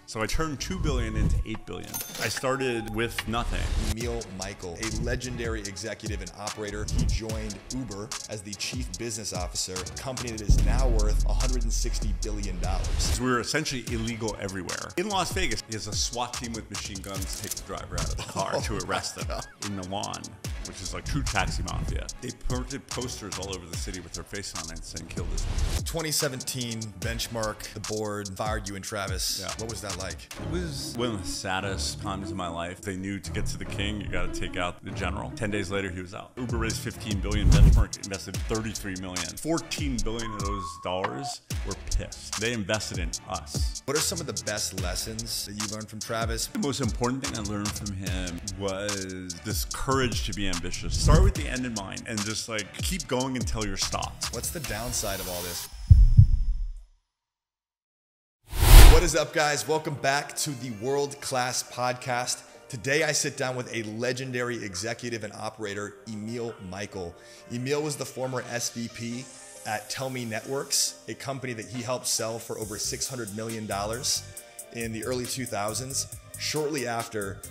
So I turned 2 billion into 8 billion. I started with nothing. Emil Michael, a legendary executive and operator. He joined Uber as the chief business officer, a company that is now worth $160 billion. We were essentially illegal everywhere. In Las Vegas, he has a SWAT team with machine guns take the driver out of the car to arrest them. In Milan, which is like true taxi mafia, they printed posters all over the city with their face on it saying, "Kill this one." 2017 benchmark, the board fired you and Travis. Yeah. What was that like? It was one of the saddest times of my life. They knew to get to the king, you got to take out the general. 10 days later, he was out. Uber raised 15 billion, benchmark invested 33 million. 14 billion of those dollars were pissed. They invested in us. What are some of the best lessons that you learned from Travis? The most important thing I learned from him was this courage to be ambitious. Start with the end in mind and just like keep going until you're stopped. What's the downside of all this? What is up, guys? Welcome back to the World Class Podcast. Today I sit down with a legendary executive and operator, Emil Michael. Emil was the former SVP at Tellme Networks, a company that he helped sell for over $600 million in the early 2000s. Shortly after,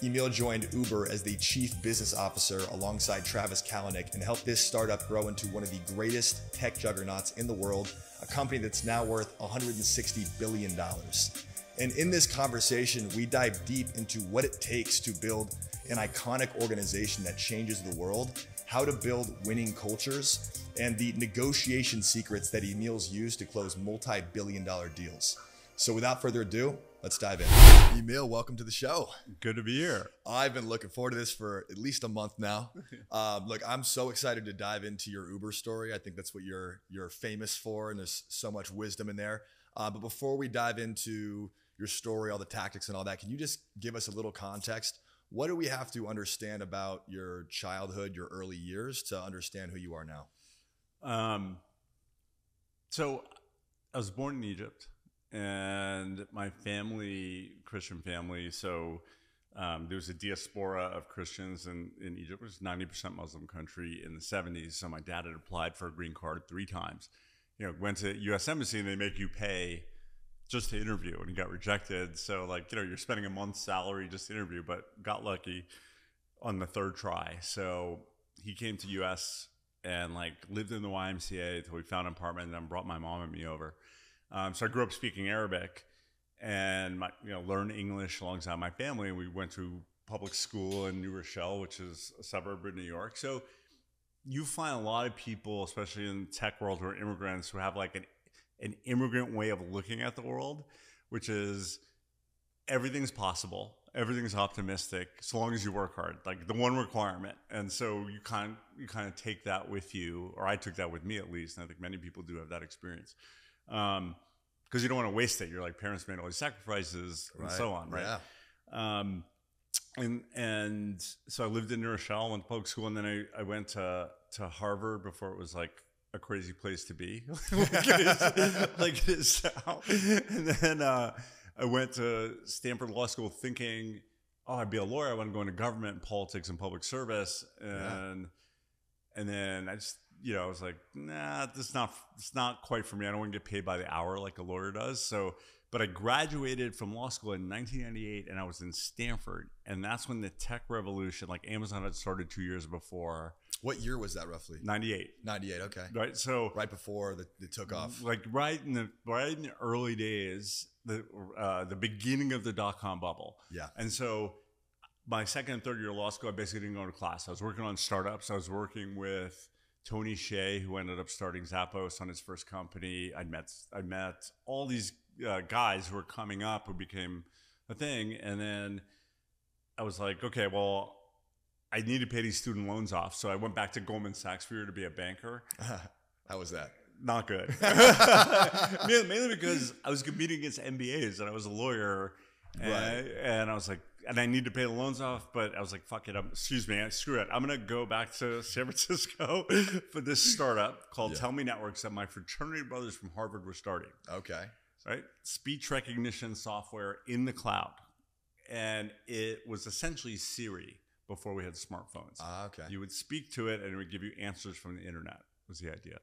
Emil joined Uber as the chief business officer alongside Travis Kalanick and helped this startup grow into one of the greatest tech juggernauts in the world, a company that's now worth $160 billion. And in this conversation, we dive deep into what it takes to build an iconic organization that changes the world, how to build winning cultures, and the negotiation secrets that Emil's used to close multi-billion-dollar deals. So without further ado, let's dive in. Emil, welcome to the show. Good to be here. I've been looking forward to this for at least a month now. Look, I'm so excited to dive into your Uber story. I think that's what you're famous for, and there's so much wisdom in there. But before we dive into your story, all the tactics and all that, can you just give us a little context? What do we have to understand about your childhood, your early years, to understand who you are now? So I was born in Egypt. And my family, Christian family, so there was a diaspora of Christians in Egypt, which is 90% Muslim country in the 70s. So my dad had applied for a green card 3 times. You know, went to U.S. Embassy and they make you pay just to interview, and he got rejected. So like, you know, you're spending a month's salary just to interview, but got lucky on the 3rd try. So he came to U.S. and like lived in the YMCA until we found an apartment, and then brought my mom and me over. So I grew up speaking Arabic and learned English alongside my family. And we went to public school in New Rochelle, which is a suburb of New York. So you find a lot of people, especially in the tech world, who are immigrants, who have like an immigrant way of looking at the world, which is everything's possible, everything's optimistic, so long as you work hard, like the one requirement. And so you kind of take that with you, or I took that with me at least, and I think many people do have that experience. Because you don't want to waste it. You're like, parents made all these sacrifices and so on, right? Yeah. And so I lived in New Rochelle, went to public school, and then I went to Harvard before it was like a crazy place to be, like it is now. And then I went to Stanford Law School thinking, oh, I'd be a lawyer. I want to go into government, politics, and public service. And then I just, I was like, nah, it's not quite for me. I don't want to get paid by the hour like a lawyer does. So, but I graduated from law school in 1998, and I was in Stanford. And that's when the tech revolution, like Amazon had started 2 years before. What year was that roughly? 98. 98, okay. Right, so right before they took off. Like right in the early days, the beginning of the dot-com bubble. Yeah. And so my second and third year of law school, I basically didn't go to class. I was working on startups. I was working with Tony Hsieh, who ended up starting Zappos on his first company. I met all these guys who were coming up who became a thing. And then I was like, okay, well, I need to pay these student loans off. So I went back to Goldman Sachs for a year to be a banker. How was that? Not good. Mainly because I was competing against MBAs and I was a lawyer. And I was like, and I need to pay the loans off, but I was like, fuck it. Screw it. I'm going to go back to San Francisco for this startup called Tellme Networks that my fraternity brothers from Harvard were starting. Okay. Right? Speech recognition software in the cloud. And it was essentially Siri before we had smartphones. Okay. You would speak to it and it would give you answers from the internet, was the idea.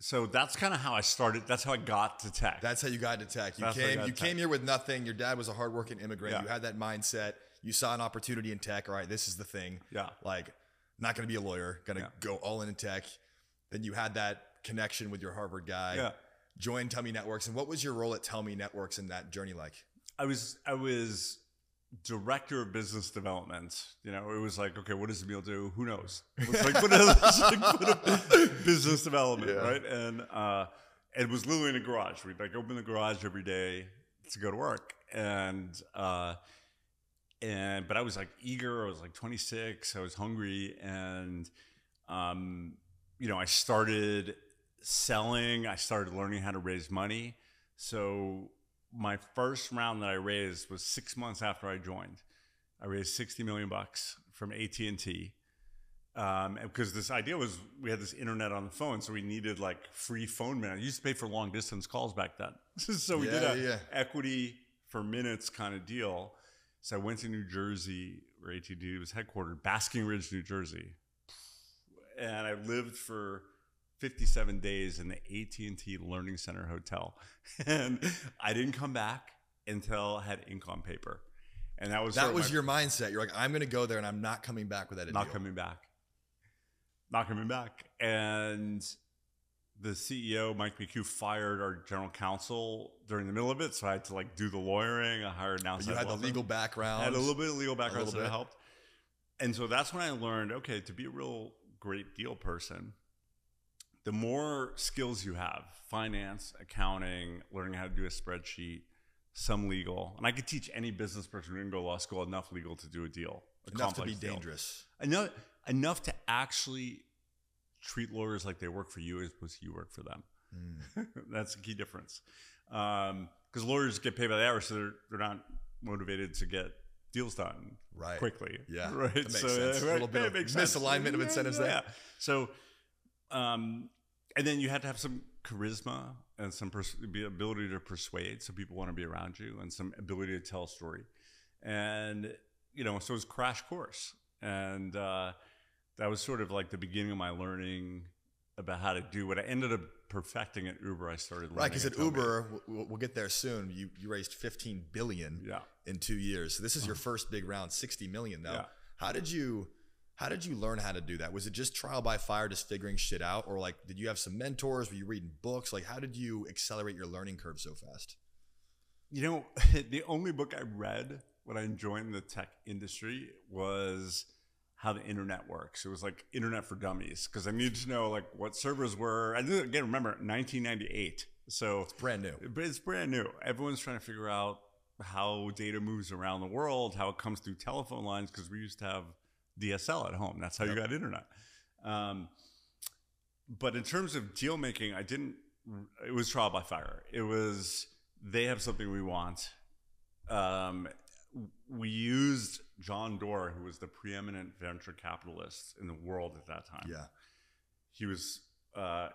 So that's kind of how I started. That's how I got to tech. That's how you got into tech. You came here with nothing. Your dad was a hardworking immigrant. Yeah. You had that mindset. You saw an opportunity in tech. All right, this is the thing. Yeah. Like, not going to be a lawyer. Going to go all in tech. Then you had that connection with your Harvard guy. Yeah. Joined Tellme Networks. And what was your role at Tellme Networks in that journey like? I was director of business development. You know, it was like, okay, what does Emil do? Who knows? It was like, what business development, right? And it was literally in a garage. We'd like open the garage every day to go to work. But I was like eager. I was like 26. I was hungry. And, you know, I started selling. I started learning how to raise money. So my first round that I raised was 6 months after I joined. I raised $60 million from AT&T. Because this idea was we had this internet on the phone, so we needed like free phone minutes. I used to pay for long distance calls back then. So we did a equity for minutes kind of deal. So I went to New Jersey, where AT&T was headquartered, Basking Ridge, New Jersey. And I lived for 57 days in the AT&T Learning Center Hotel. And I didn't come back until I had ink on paper. And that was your mindset. You're like, I'm going to go there and I'm not coming back without a deal. Not coming back. And the CEO, Mike McHugh, fired our general counsel during the middle of it. So I had to like do the lawyering. I hired an outside. You had the legal background. I had a little bit of legal background, so that helped. And so that's when I learned, okay, to be a real great deal person, the more skills you have, finance, accounting, learning how to do a spreadsheet, some legal, and I could teach any business person who didn't go to law school enough legal to do a deal. Enough to be dangerous. Enough to actually treat lawyers like they work for you as opposed to you work for them. That's the key difference. Because lawyers get paid by the hour, so they're not motivated to get deals done quickly. Yeah, right. That makes sense. A little bit of misalignment of incentives there. Yeah. So, and then you had to have some charisma and some ability to persuade, so people want to be around you, and some ability to tell a story. And you know, so it was crash course, and that was sort of like the beginning of my learning about how to do what I ended up perfecting at Uber. I started learning. Right, because at Uber, we'll get there soon. You raised $15 billion in 2 years. So this is your first big round, $60 million now. Yeah. How did you learn how to do that? Was it just trial by fire, just figuring shit out, or like did you have some mentors? Were you reading books? Like how did you accelerate your learning curve so fast? You know, the only book I read when I joined the tech industry was How the Internet Works. It was like Internet for Dummies, because I needed to know like what servers were. I didn't again remember 1998, so it's brand new. But it's brand new. Everyone's trying to figure out how data moves around the world, how it comes through telephone lines, because we used to have DSL at home. That's how you got internet. But in terms of deal making, it was trial by fire. It was, they have something we want. We used John Doerr, who was the preeminent venture capitalist in the world at that time. Yeah. He was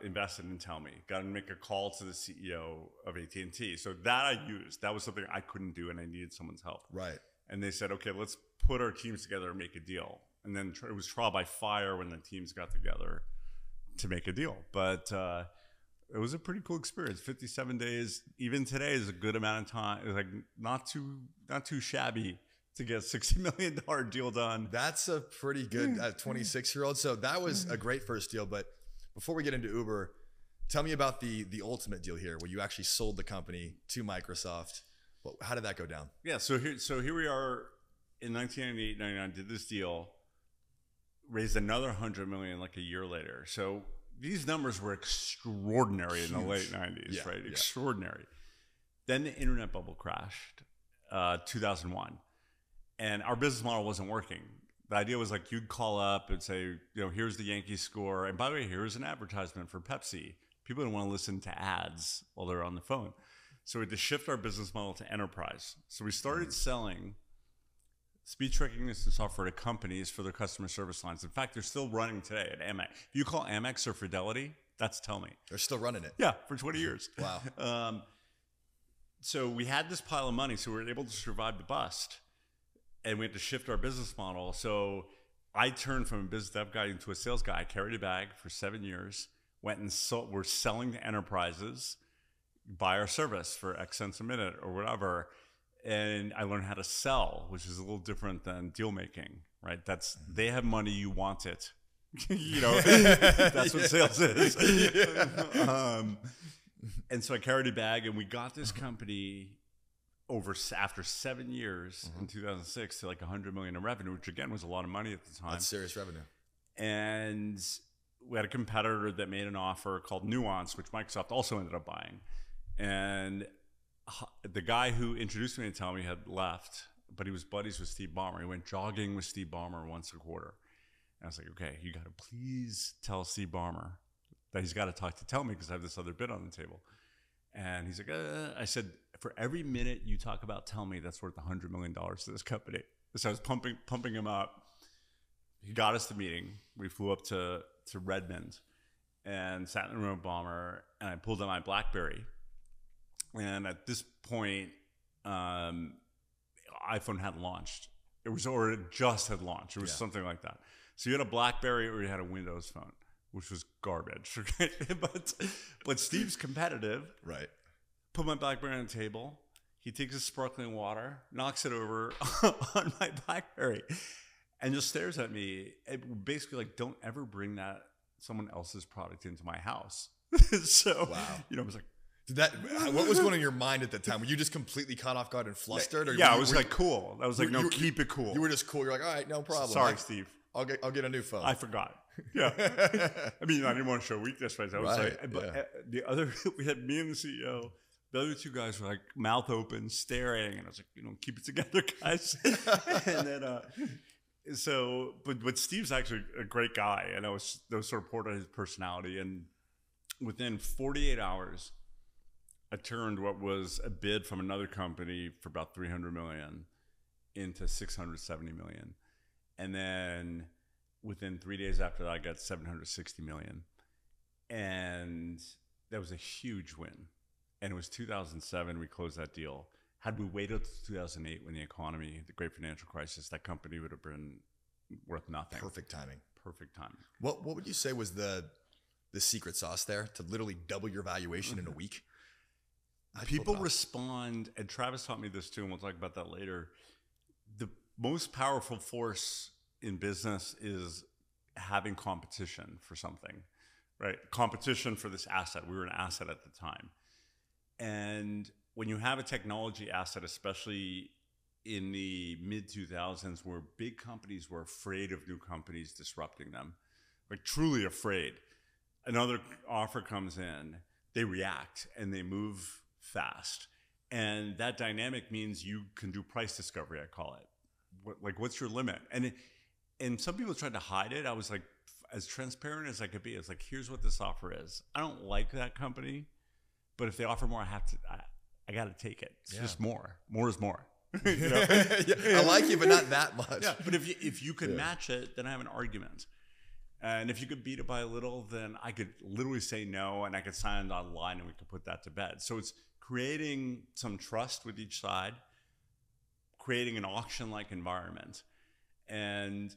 invested in Tellme, got to make a call to the CEO of AT&T. So that I used. That was something I couldn't do, and I needed someone's help. Right. And they said, okay, let's put our teams together and make a deal. And then it was trial by fire when the teams got together to make a deal. But it was a pretty cool experience. 57 days, even today, is a good amount of time. It was like not too shabby to get a $60 million deal done. That's a pretty good 26-year-old. So that was a great first deal. But before we get into Uber, tell me about the ultimate deal here, where you actually sold the company to Microsoft. Well, how did that go down? Yeah, so here we are in 1998, 99, did this deal, raised another $100 million like a year later. So these numbers were extraordinary in the late 90s, right? Yeah. Extraordinary. Then the internet bubble crashed, 2001. And our business model wasn't working. The idea was like you'd call up and say, you know, here's the Yankees score. And by the way, here's an advertisement for Pepsi. People don't want to listen to ads while they're on the phone. So we had to shift our business model to enterprise. So we started selling speech recognition software to companies for their customer service lines. In fact, they're still running today at Amex. If you call Amex or Fidelity, that's Tellme. They're still running it. Yeah, for 20 years. Wow. So we had this pile of money, so we were able to survive the bust. And we had to shift our business model. So I turned from a business dev guy into a sales guy. I carried a bag for 7 years. went and we're selling to enterprises, buy our service for X cents a minute or whatever. And I learned how to sell, which is a little different than deal making, right? They have money, you want it. That's what sales is. And so I carried a bag, and we got this company after 7 years in 2006 to like 100 million in revenue, which again was a lot of money at the time. That's serious revenue. And we had a competitor that made an offer called Nuance, which Microsoft also ended up buying. And the guy who introduced me to Tellme had left, but he was buddies with Steve Ballmer. He went jogging with Steve Ballmer once a quarter. And I was like, okay, you got to please tell Steve Ballmer that he's got to talk to Tellme because I have this other bid on the table. And he's like, I said, for every minute you talk about Tellme, that's worth $100 million to this company. So I was pumping him up. He got us the meeting. We flew up to Redmond and sat in the room with Ballmer, and I pulled out my BlackBerry. And at this point, iPhone hadn't launched. It just had launched. It was something like that. So you had a BlackBerry or you had a Windows phone, which was garbage. But Steve's competitive. Right. Put my BlackBerry on the table. He takes his sparkling water, knocks it over on my BlackBerry, and just stares at me. Basically, like, don't ever bring someone else's product into my house. So, wow. I was like, what was going on in your mind at the time? Were you just completely caught off guard and flustered? Or I was cool. I was like, no, keep it cool. You were just cool. You're like, all right, no problem. Sorry, Steve. I'll get a new phone. I forgot. Yeah. I mean, I didn't want to show weakness, right? I was like, but we had me and the CEO. The other two guys were like mouth open, staring, and I was like, keep it together, guys. And then, but Steve's actually a great guy, and that was sort of poured out his personality. And within 48 hours, I turned what was a bid from another company for about 300 million into 670 million. And then within 3 days after that, I got 760 million. And that was a huge win. And it was 2007, we closed that deal. Had we waited till 2008 when the great financial crisis, that company would have been worth nothing. Perfect timing. Perfect timing. What would you say was the secret sauce there to literally double your valuation in a week? People respond, and Travis taught me this too, and we'll talk about that later. The most powerful force in business is having competition for something, right? Competition for this asset. We were an asset at the time. And when you have a technology asset, especially in the mid-2000s, where big companies were afraid of new companies disrupting them, like truly afraid, another offer comes in, they react and they move fast. And that dynamic means you can do price discovery, I call it. What's your limit? And some people tried to hide it. I was like, as transparent as I could be. It's like, here's what this offer is. I don't like that company, but if they offer more, I got to take it. It's just more. More is more. I like you, but not that much. Yeah, but if you could match it, then I have an argument. And if you could beat it by a little, then I could literally say no, and I could sign it online, and we could put that to bed. So it's creating some trust with each side, creating an auction-like environment, and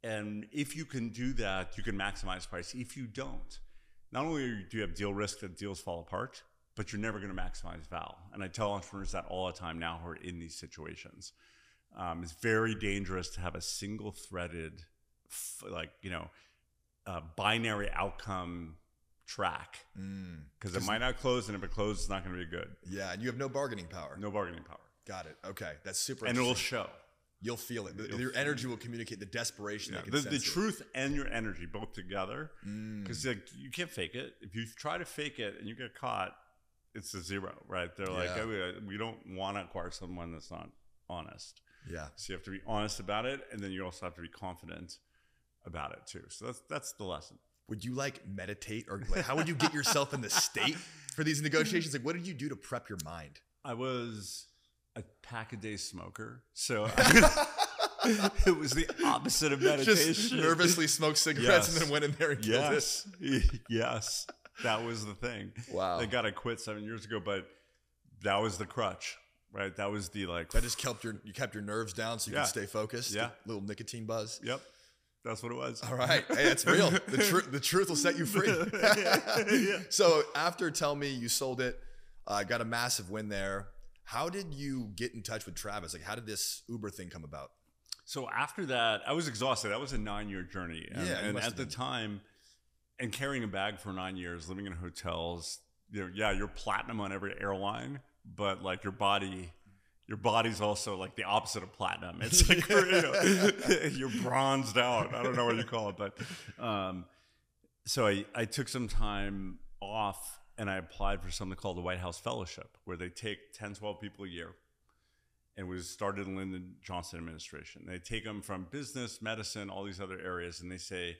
if you can do that, you can maximize price. If you don't, not only do you have deal risk that deals fall apart, but you're never going to maximize val. And I tell entrepreneurs that all the time now who are in these situations. It's very dangerous to have a single-threaded, binary outcome track, because it might not close, and if it closes, it's not going to be good. Yeah, and you have no bargaining power. No bargaining power. Got it. Okay, that's super. And it'll show. You'll feel it. Your energy will communicate the desperation. Yeah, the truth and your energy both together, because you can't fake it. If you try to fake it and you get caught, it's a zero, right? They're like, oh, we don't want to acquire someone that's not honest. Yeah. So you have to be honest about it, and then you also have to be confident about it too. So that's the lesson. Would you meditate, or how would you get yourself in the state for these negotiations? What did you do to prep your mind? I was a pack-a-day smoker, so it was the opposite of meditation. Just nervously smoked cigarettes and then went in there and killed it. Yes, that was the thing. Wow. Thank God I quit 7 years ago, but that was the crutch, right? That was the That just kept your nerves down so you could stay focused. Yeah. Little nicotine buzz. Yep. That's what it was. All right. Hey, that's real. The truth will set you free. Yeah. So after Tellme, you sold it, got a massive win there. How did you get in touch with Travis? Like, how did this Uber thing come about? So after that, I was exhausted. That was a 9-year journey. And at the time, and carrying a bag for 9 years, living in hotels, you're platinum on every airline, but like your body's also like the opposite of platinum. It's like, you're bronzed out. I don't know what you call it, but so I took some time off and I applied for something called the White House Fellowship, where they take 10, 12 people a year. And it was started in Lyndon Johnson administration. They take them from business, medicine, all these other areas, and they say,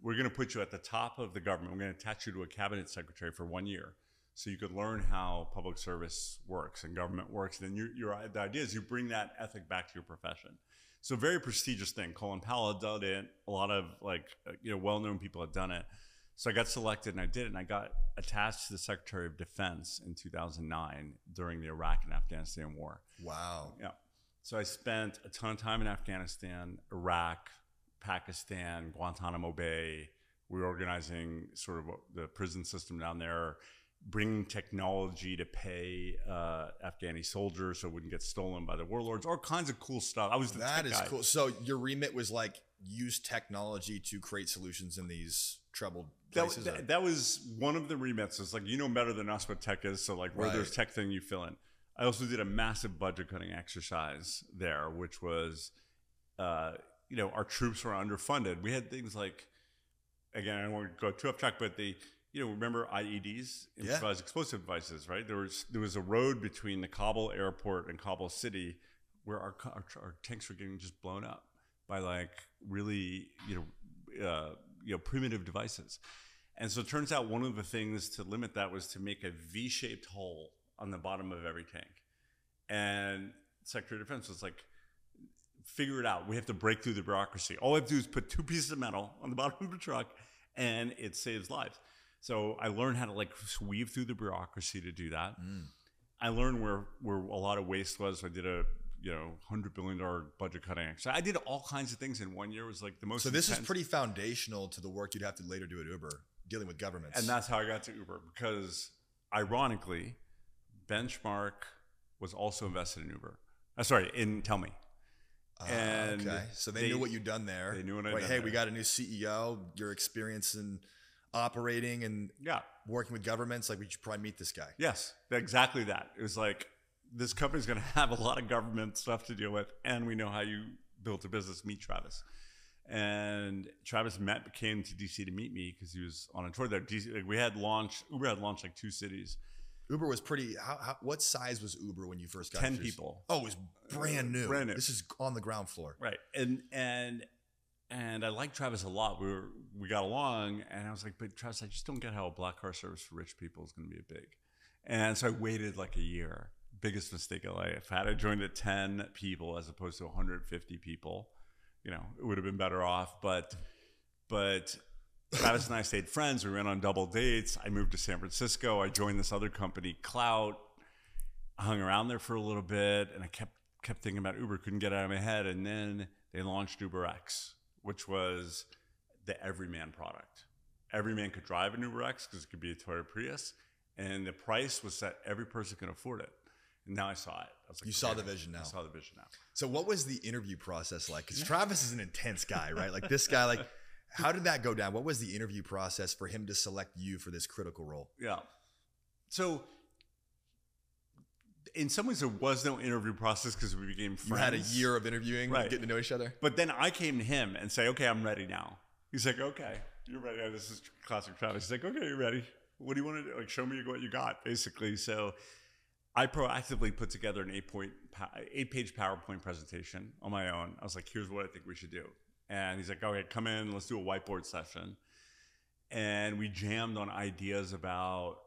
we're going to put you at the top of the government. We're going to attach you to a cabinet secretary for 1 year, so you could learn how public service works and government works. And then the idea is you bring that ethic back to your profession. So a very prestigious thing. Colin Powell had done it. A lot of well-known people had done it. So I got selected and I did it. And I got attached to the Secretary of Defense in 2009 during the Iraq and Afghanistan war. Wow. Yeah. So I spent a ton of time in Afghanistan, Iraq, Pakistan, Guantanamo Bay. We were organizing sort of the prison system down there, bringing technology to pay Afghani soldiers so it wouldn't get stolen by the warlords, all kinds of cool stuff. I was the tech guy. Cool. So your remit was like use technology to create solutions in these troubled places? That was one of the remits. It's like, better than us what tech is. So like where there's tech thing, you fill in. I also did a massive budget cutting exercise there, which was, our troops were underfunded. We had things like, again, I don't want to go too off track, but remember IEDs, improvised explosive devices, right? There was a road between the Kabul airport and Kabul city where our tanks were getting just blown up by like really, primitive devices. And so it turns out one of the things to limit that was to make a V-shaped hole on the bottom of every tank. And Secretary of Defense was like, figure it out. We have to break through the bureaucracy. All I have to do is put 2 pieces of metal on the bottom of a truck and it saves lives. So I learned how to like weave through the bureaucracy to do that. I learned where a lot of waste was. So I did a $100 billion budget cutting. So I did all kinds of things in 1 year. It was like the most. So this is pretty foundational to the work you'd have to later do at Uber, dealing with governments. And that's how I got to Uber, because ironically, Benchmark was also invested in Uber. In Tellme. And okay, so they knew what you'd done there. They knew what I'd done. Hey, we got a new CEO. Your experience in operating and working with governments, like we should probably meet this guy. Yes, exactly that. It was like, this company's going to have a lot of government stuff to deal with, and we know how you built a business. Meet Travis. And Travis came to DC to meet me because he was on a tour there. Uber had launched like 2 cities. Uber was pretty. What size was Uber when you first got 10 people. Oh, it was brand new. Brand new. This is on the ground floor. Right. And I liked Travis a lot. We got along, and I was like, but Travis, I just don't get how a black car service for rich people is going to be big. And so I waited like a year. Biggest mistake of life. Had I joined at 10 people as opposed to 150 people, it would have been better off. But Travis and I stayed friends. We went on double dates. I moved to San Francisco. I joined this other company, Clout. I hung around there for a little bit, and I kept thinking about Uber. Couldn't get it out of my head. And then they launched UberX, which was the everyman product. Everyman could drive an UberX because it could be a Toyota Prius, and the price was that every person could afford it. And now I saw it. I was like, you saw the vision now. I saw the vision now. So what was the interview process like? Because Travis is an intense guy, right? Like this guy, like how did that go down? What was the interview process for him to select you for this critical role? Yeah. So in some ways there was no interview process because we became friends. You had a year of interviewing, right, getting to know each other. But then I came to him and say, okay, I'm ready now. He's like, okay, you're ready. This is classic Travis. He's like, okay, you're ready. What do you want to do? Like, show me what you got, basically. So I proactively put together an 8-page PowerPoint presentation on my own. I was like, here's what I think we should do. And he's like, okay, come in, let's do a whiteboard session. And we jammed on ideas about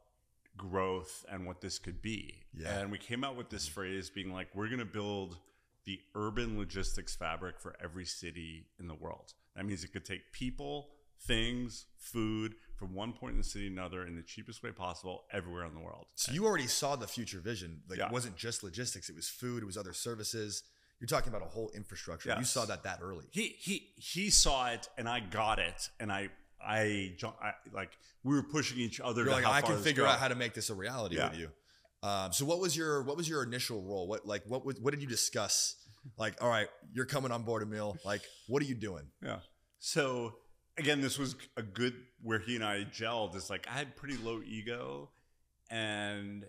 growth and what this could be. Yeah. And we came out with this phrase being like, we're going to build the urban logistics fabric for every city in the world. That means it could take people, things, food from one point in the city to another in the cheapest way possible everywhere in the world. So you already saw the future vision. Like, yeah, it wasn't just logistics. It was food. It was other services. You're talking about a whole infrastructure. Yes. You saw that early. He saw it, and I got it, and I like we were pushing each other. You're to like, how I far can this figure go. out how to make this a reality with you. So what was your initial role? What did you discuss? Like, all right, you're coming on board, Emil. Like, what are you doing? Yeah. So again, this was a good where he and I gelled. It's like I had pretty low ego, and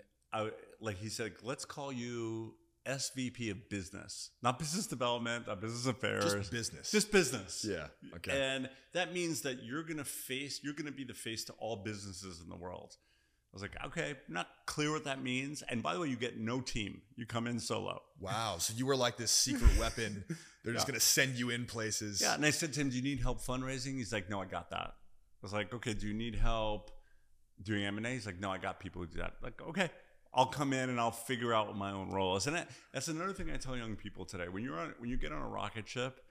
he said, let's call you SVP of business, not business development, not business affairs, just business. Yeah. Okay. And that means that you're going to be the face to all businesses in the world. I was like, okay, not clear what that means. And by the way, you get no team. You come in solo. Wow. So you were like this secret weapon. They're just going to send you in places. Yeah. And I said to him, do you need help fundraising? He's like, no, I got that. I was like, okay, do you need help doing M&A? He's like, no, I got people who do that. Like, okay, I'll come in and I'll figure out what my own role is. And that's another thing I tell young people today. When you get on a rocket ship,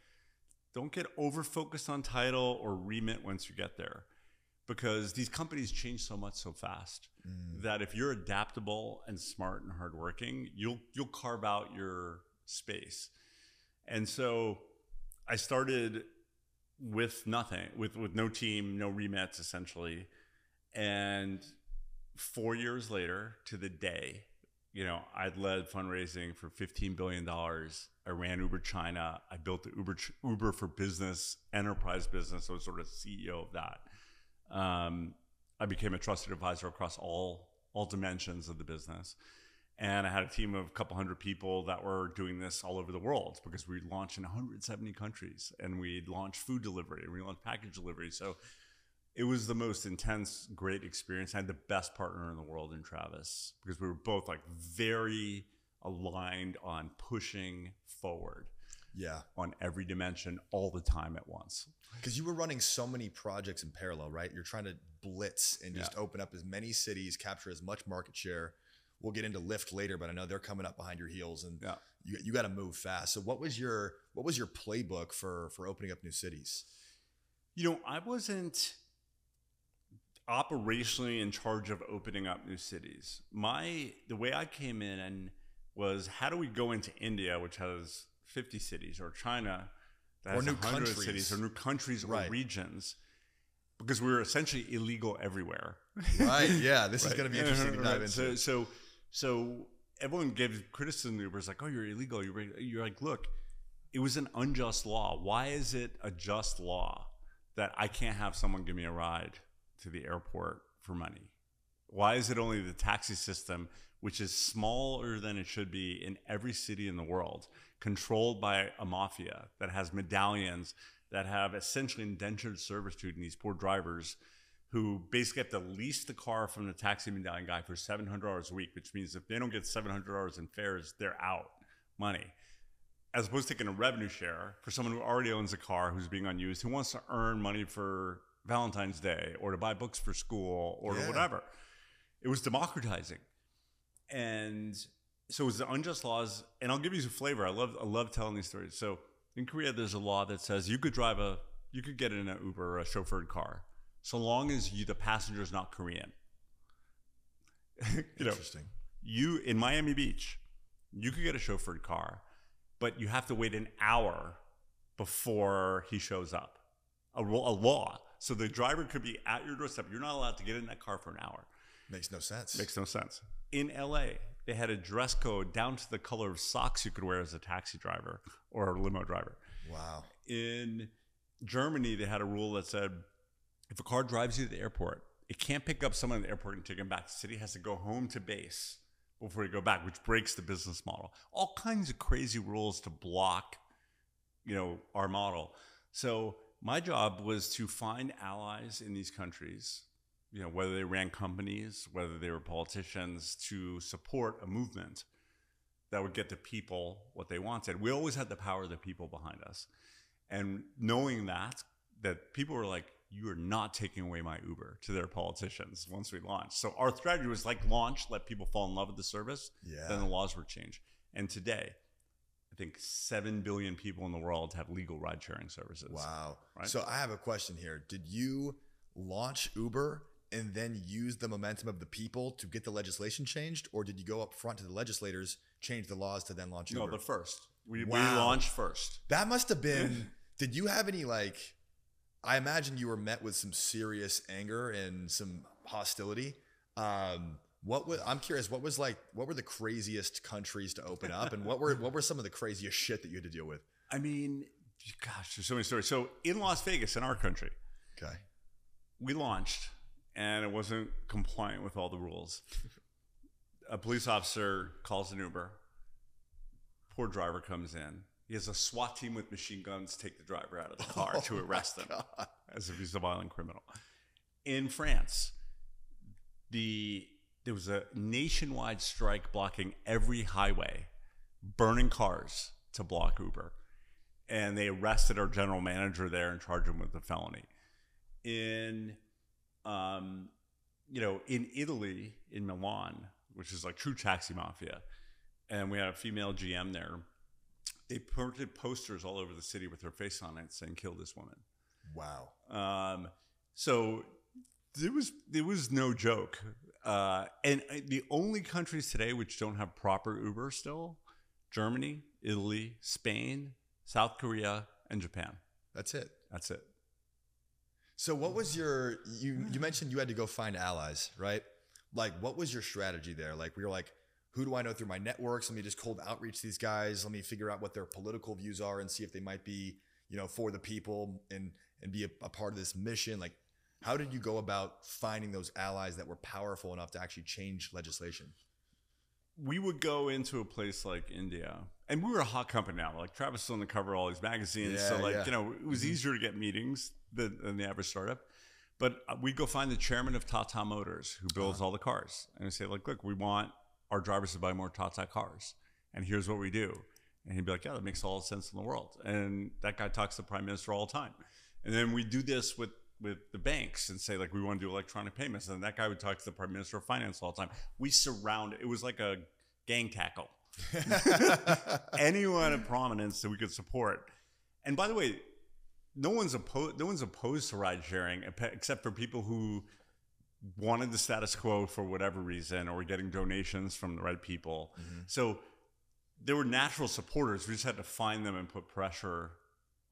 don't get over focused on title or remit once you get there, because these companies change so much so fast that if you're adaptable and smart and hardworking, you'll carve out your space. And so I started with nothing, with no team, no remits essentially, and 4 years later to the day, I'd led fundraising for $15 billion. I ran Uber China. I built the Uber for business, enterprise business. I was sort of CEO of that. I became a trusted advisor across all dimensions of the business. And I had a team of a couple hundred people that were doing this all over the world, because we launched in 170 countries, and we launched food delivery, and we launched package delivery. So it was the most intense, great experience. I had the best partner in the world in Travis, because we were both like very aligned on pushing forward. Yeah. On every dimension all the time at once. Because you were running so many projects in parallel, right? You're trying to blitz and just open up as many cities, capture as much market share. We'll get into Lyft later, but I know they're coming up behind your heels, and you got to move fast. So what was your playbook for opening up new cities? I wasn't operationally in charge of opening up new cities. The way I came in was, how do we go into India, which has 50 cities, or China that has 100 cities, or new countries or regions, because we were essentially illegal everywhere. Right. Yeah. This is going to be interesting to dive into. So everyone gave criticism to Uber. It's like, oh, you're illegal. You're like, look, it was an unjust law. Why is it a just law that I can't have someone give me a ride to the airport for money? Why is it only the taxi system, which is smaller than it should be in every city in the world, controlled by a mafia that has medallions, that have essentially indentured servitude in these poor drivers who basically have to lease the car from the taxi medallion guy for $700 a week, which means if they don't get $700 in fares, they're out money. As opposed to taking a revenue share for someone who already owns a car, who's being unused, who wants to earn money for Valentine's Day or to buy books for school or whatever. It was democratizing. And so it was the unjust laws. And I'll give you some flavor. I love telling these stories. So in Korea, there's a law that says you could get in an Uber or a chauffeured car, so long as the passenger is not Korean. Interesting. In Miami Beach, you could get a chauffeured car, but you have to wait an hour before he shows up. A law. So the driver could be at your doorstep. You're not allowed to get in that car for an hour. Makes no sense. In LA, they had a dress code down to the color of socks you could wear as a taxi driver or a limo driver. Wow. In Germany, they had a rule that said, if a car drives you to the airport, it can't pick up someone at the airport and take him back to the city. It has to go home to base before you go back, which breaks the business model. All kinds of crazy rules to block, our model. So my job was to find allies in these countries, whether they ran companies, whether they were politicians, to support a movement that would get the people what they wanted. We always had the power of the people behind us. And knowing that people were like, you are not taking away my Uber to their politicians once we launched. So our strategy was launch, let people fall in love with the service. Yeah. Then the laws were changed. And today, I think 7 billion people in the world have legal ride sharing services. Wow. Right? So I have a question here. Did you launch Uber and then use the momentum of the people to get the legislation changed? Or did you go up front to the legislators, change the laws to then launch Uber? No, the first. We launched first. That must have been. Did you have any like? I imagine you were met with some serious anger and some hostility. I'm curious. What were the craziest countries to open up, and what were some of the craziest shit that you had to deal with? I mean, gosh, there's so many stories. So in Las Vegas, in our country, okay, we launched, and it wasn't compliant with all the rules. A police officer calls an Uber. Poor driver comes in. He has a SWAT team with machine guns take the driver out of the car to arrest him as if he's a violent criminal. In France, there was a nationwide strike blocking every highway, burning cars to block Uber. And they arrested our general manager there and charged him with a felony. In Italy, in Milan, which is like true taxi mafia, and we had a female GM there. They printed posters all over the city with her face on it saying, "Kill this woman." Wow. So there was no joke. And the only countries today which don't have proper Uber still, Germany, Italy, Spain, South Korea, and Japan. That's it. That's it. So what was you mentioned you had to go find allies, right? Like, what was your strategy there? Like, we were like, who do I know through my networks? Let me just cold outreach these guys. Let me figure out what their political views are and see if they might be, for the people and be a part of this mission. Like, how did you go about finding those allies that were powerful enough to actually change legislation? We would go into a place like India, and we were a hot company now. Like, Travis was on the cover of all these magazines. Yeah, so it was easier to get meetings than the average startup. But we'd go find the chairman of Tata Motors, who builds all the cars. And we'd say, like, look, we want our drivers to buy more Tata cars. And here's what we do. And he'd be like, yeah, that makes all the sense in the world. And that guy talks to the prime minister all the time. And then we do this with the banks and say, like, we want to do electronic payments. And that guy would talk to the prime minister of finance all the time. We surround it. It was like a gang tackle. Anyone of prominence that we could support. And by the way, no one's opposed to ride sharing except for people who wanted the status quo for whatever reason, or were getting donations from the right people. So there were natural supporters. We just had to find them and put pressure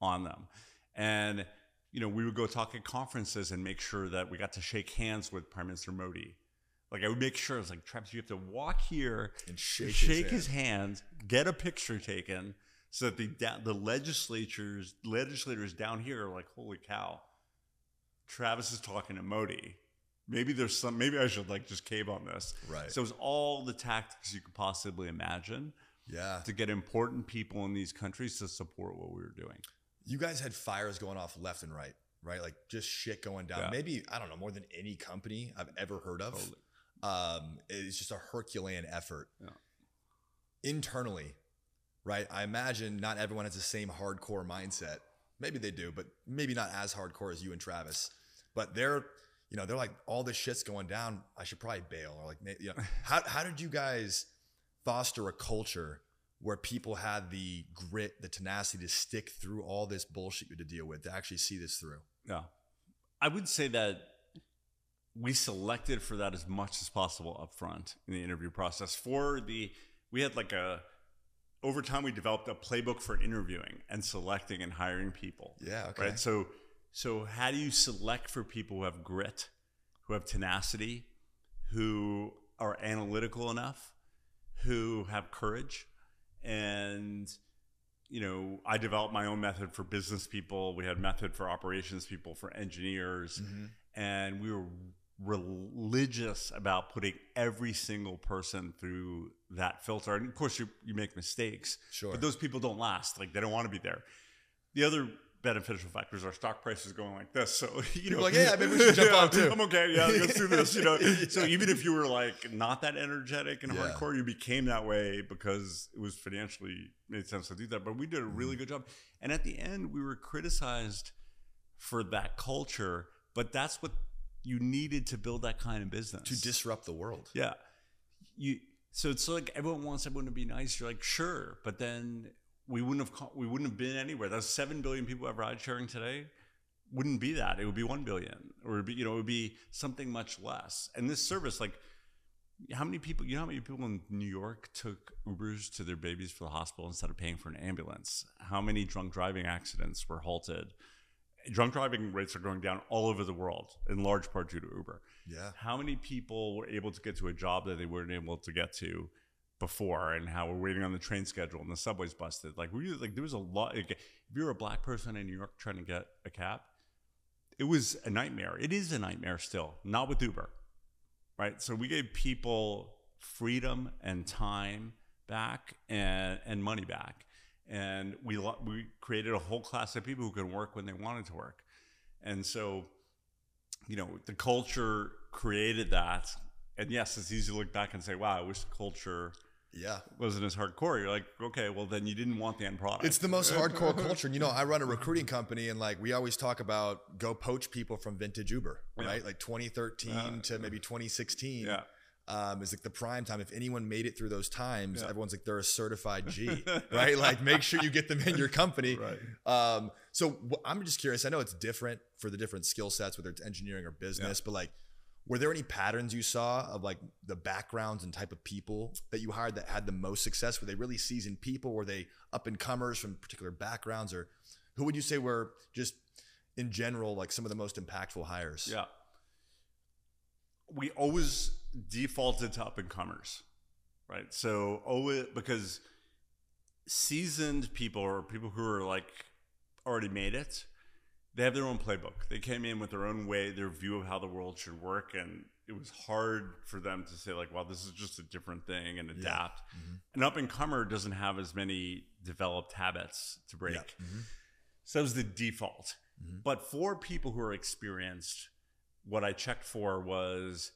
on them. And we would go talk at conferences and make sure that we got to shake hands with Prime Minister Modi. Like, I would make sure, I was like, Travis, you have to walk here and shake his hand, get a picture taken, so that the legislators down here are like, holy cow, Travis is talking to Modi. Maybe I should like just cave on this. Right. So it was all the tactics you could possibly imagine. Yeah. To get important people in these countries to support what we were doing. You guys had fires going off left and right? Like, just shit going down. Yeah. Maybe, I don't know, more than any company I've ever heard of. Totally. It's just a Herculean effort. Yeah. Internally, right? I imagine not everyone has the same hardcore mindset. Maybe they do, but maybe not as hardcore as you and Travis. But they're like, all this shit's going down, I should probably bail. Or like, how did you guys foster a culture where people had the grit, the tenacity to stick through all this bullshit you had to deal with, to actually see this through? Yeah. I would say that we selected for that as much as possible up front in the interview process. We had like over time we developed a playbook for interviewing and selecting and hiring people. Yeah, okay. Right? So how do you select for people who have grit, who have tenacity, who are analytical enough, who have courage? And, I developed my own method for business people. We had method for operations people, for engineers. And we were religious about putting every single person through that filter. And of course, you make mistakes. Sure. But those people don't last. Like, they don't want to be there. The other beneficial factors, our stock price is going like this. So, like, yeah, maybe we should jump on too. I'm okay. Yeah, let's do this. So even if you were like not that energetic and hardcore, you became that way because it was financially made sense to do that. But we did a really good job. And at the end, we were criticized for that culture. But that's what you needed to build that kind of business. To disrupt the world. Yeah. So it's like everyone wants everyone to be nice. You're like, sure, but then we wouldn't have been anywhere. Those 7 billion people have ride sharing today. Wouldn't be that. It would be 1 billion, or it would be something much less. And this service, like, How many people, you know how many people in New York took Ubers to their babies for the hospital instead of paying for an ambulance? How many drunk driving accidents were halted? Drunk driving rates are going down all over the world, in large part due to Uber. Yeah. How many people were able to get to a job that they weren't able to get to before, and how we're waiting on the train schedule and the subway's busted? Like, there was a lot. Like, if you're a black person in New York trying to get a cab, it was a nightmare. It is a nightmare still, not with Uber, right? So we gave people freedom and time back and money back. And we created a whole class of people who could work when they wanted to work. And so, you know, the culture created that. And yes, it's easy to look back and say, wow, I wish the culture wasn't as hardcore. You're like, okay, well, then you didn't want the end product. It's the most hardcore culture. And, you know, I run a recruiting company, and like we always talk about go poach people from vintage Uber, right? Like 2013 to maybe 2016. Yeah. Is like the prime time. If anyone made it through those times, everyone's like, they're a certified G, right? Like, make sure you get them in your company. Right. So I'm just curious. I know it's different for the different skill sets, whether it's engineering or business, but like, were there any patterns you saw of like the backgrounds and type of people that you hired that had the most success? Were they really seasoned people? Were they up and comers from particular backgrounds, or who would you say were just in general, like some of the most impactful hires? Yeah. We always defaulted to up and comers, right? So because seasoned people, or people who are like already made it, they have their own playbook. They came in with their own way, their view of how the world should work, and it was hard for them to say like, well, this is just a different thing, and adapt. An up and comer doesn't have as many developed habits to break. So that was the default. But for people who are experienced, what I checked for was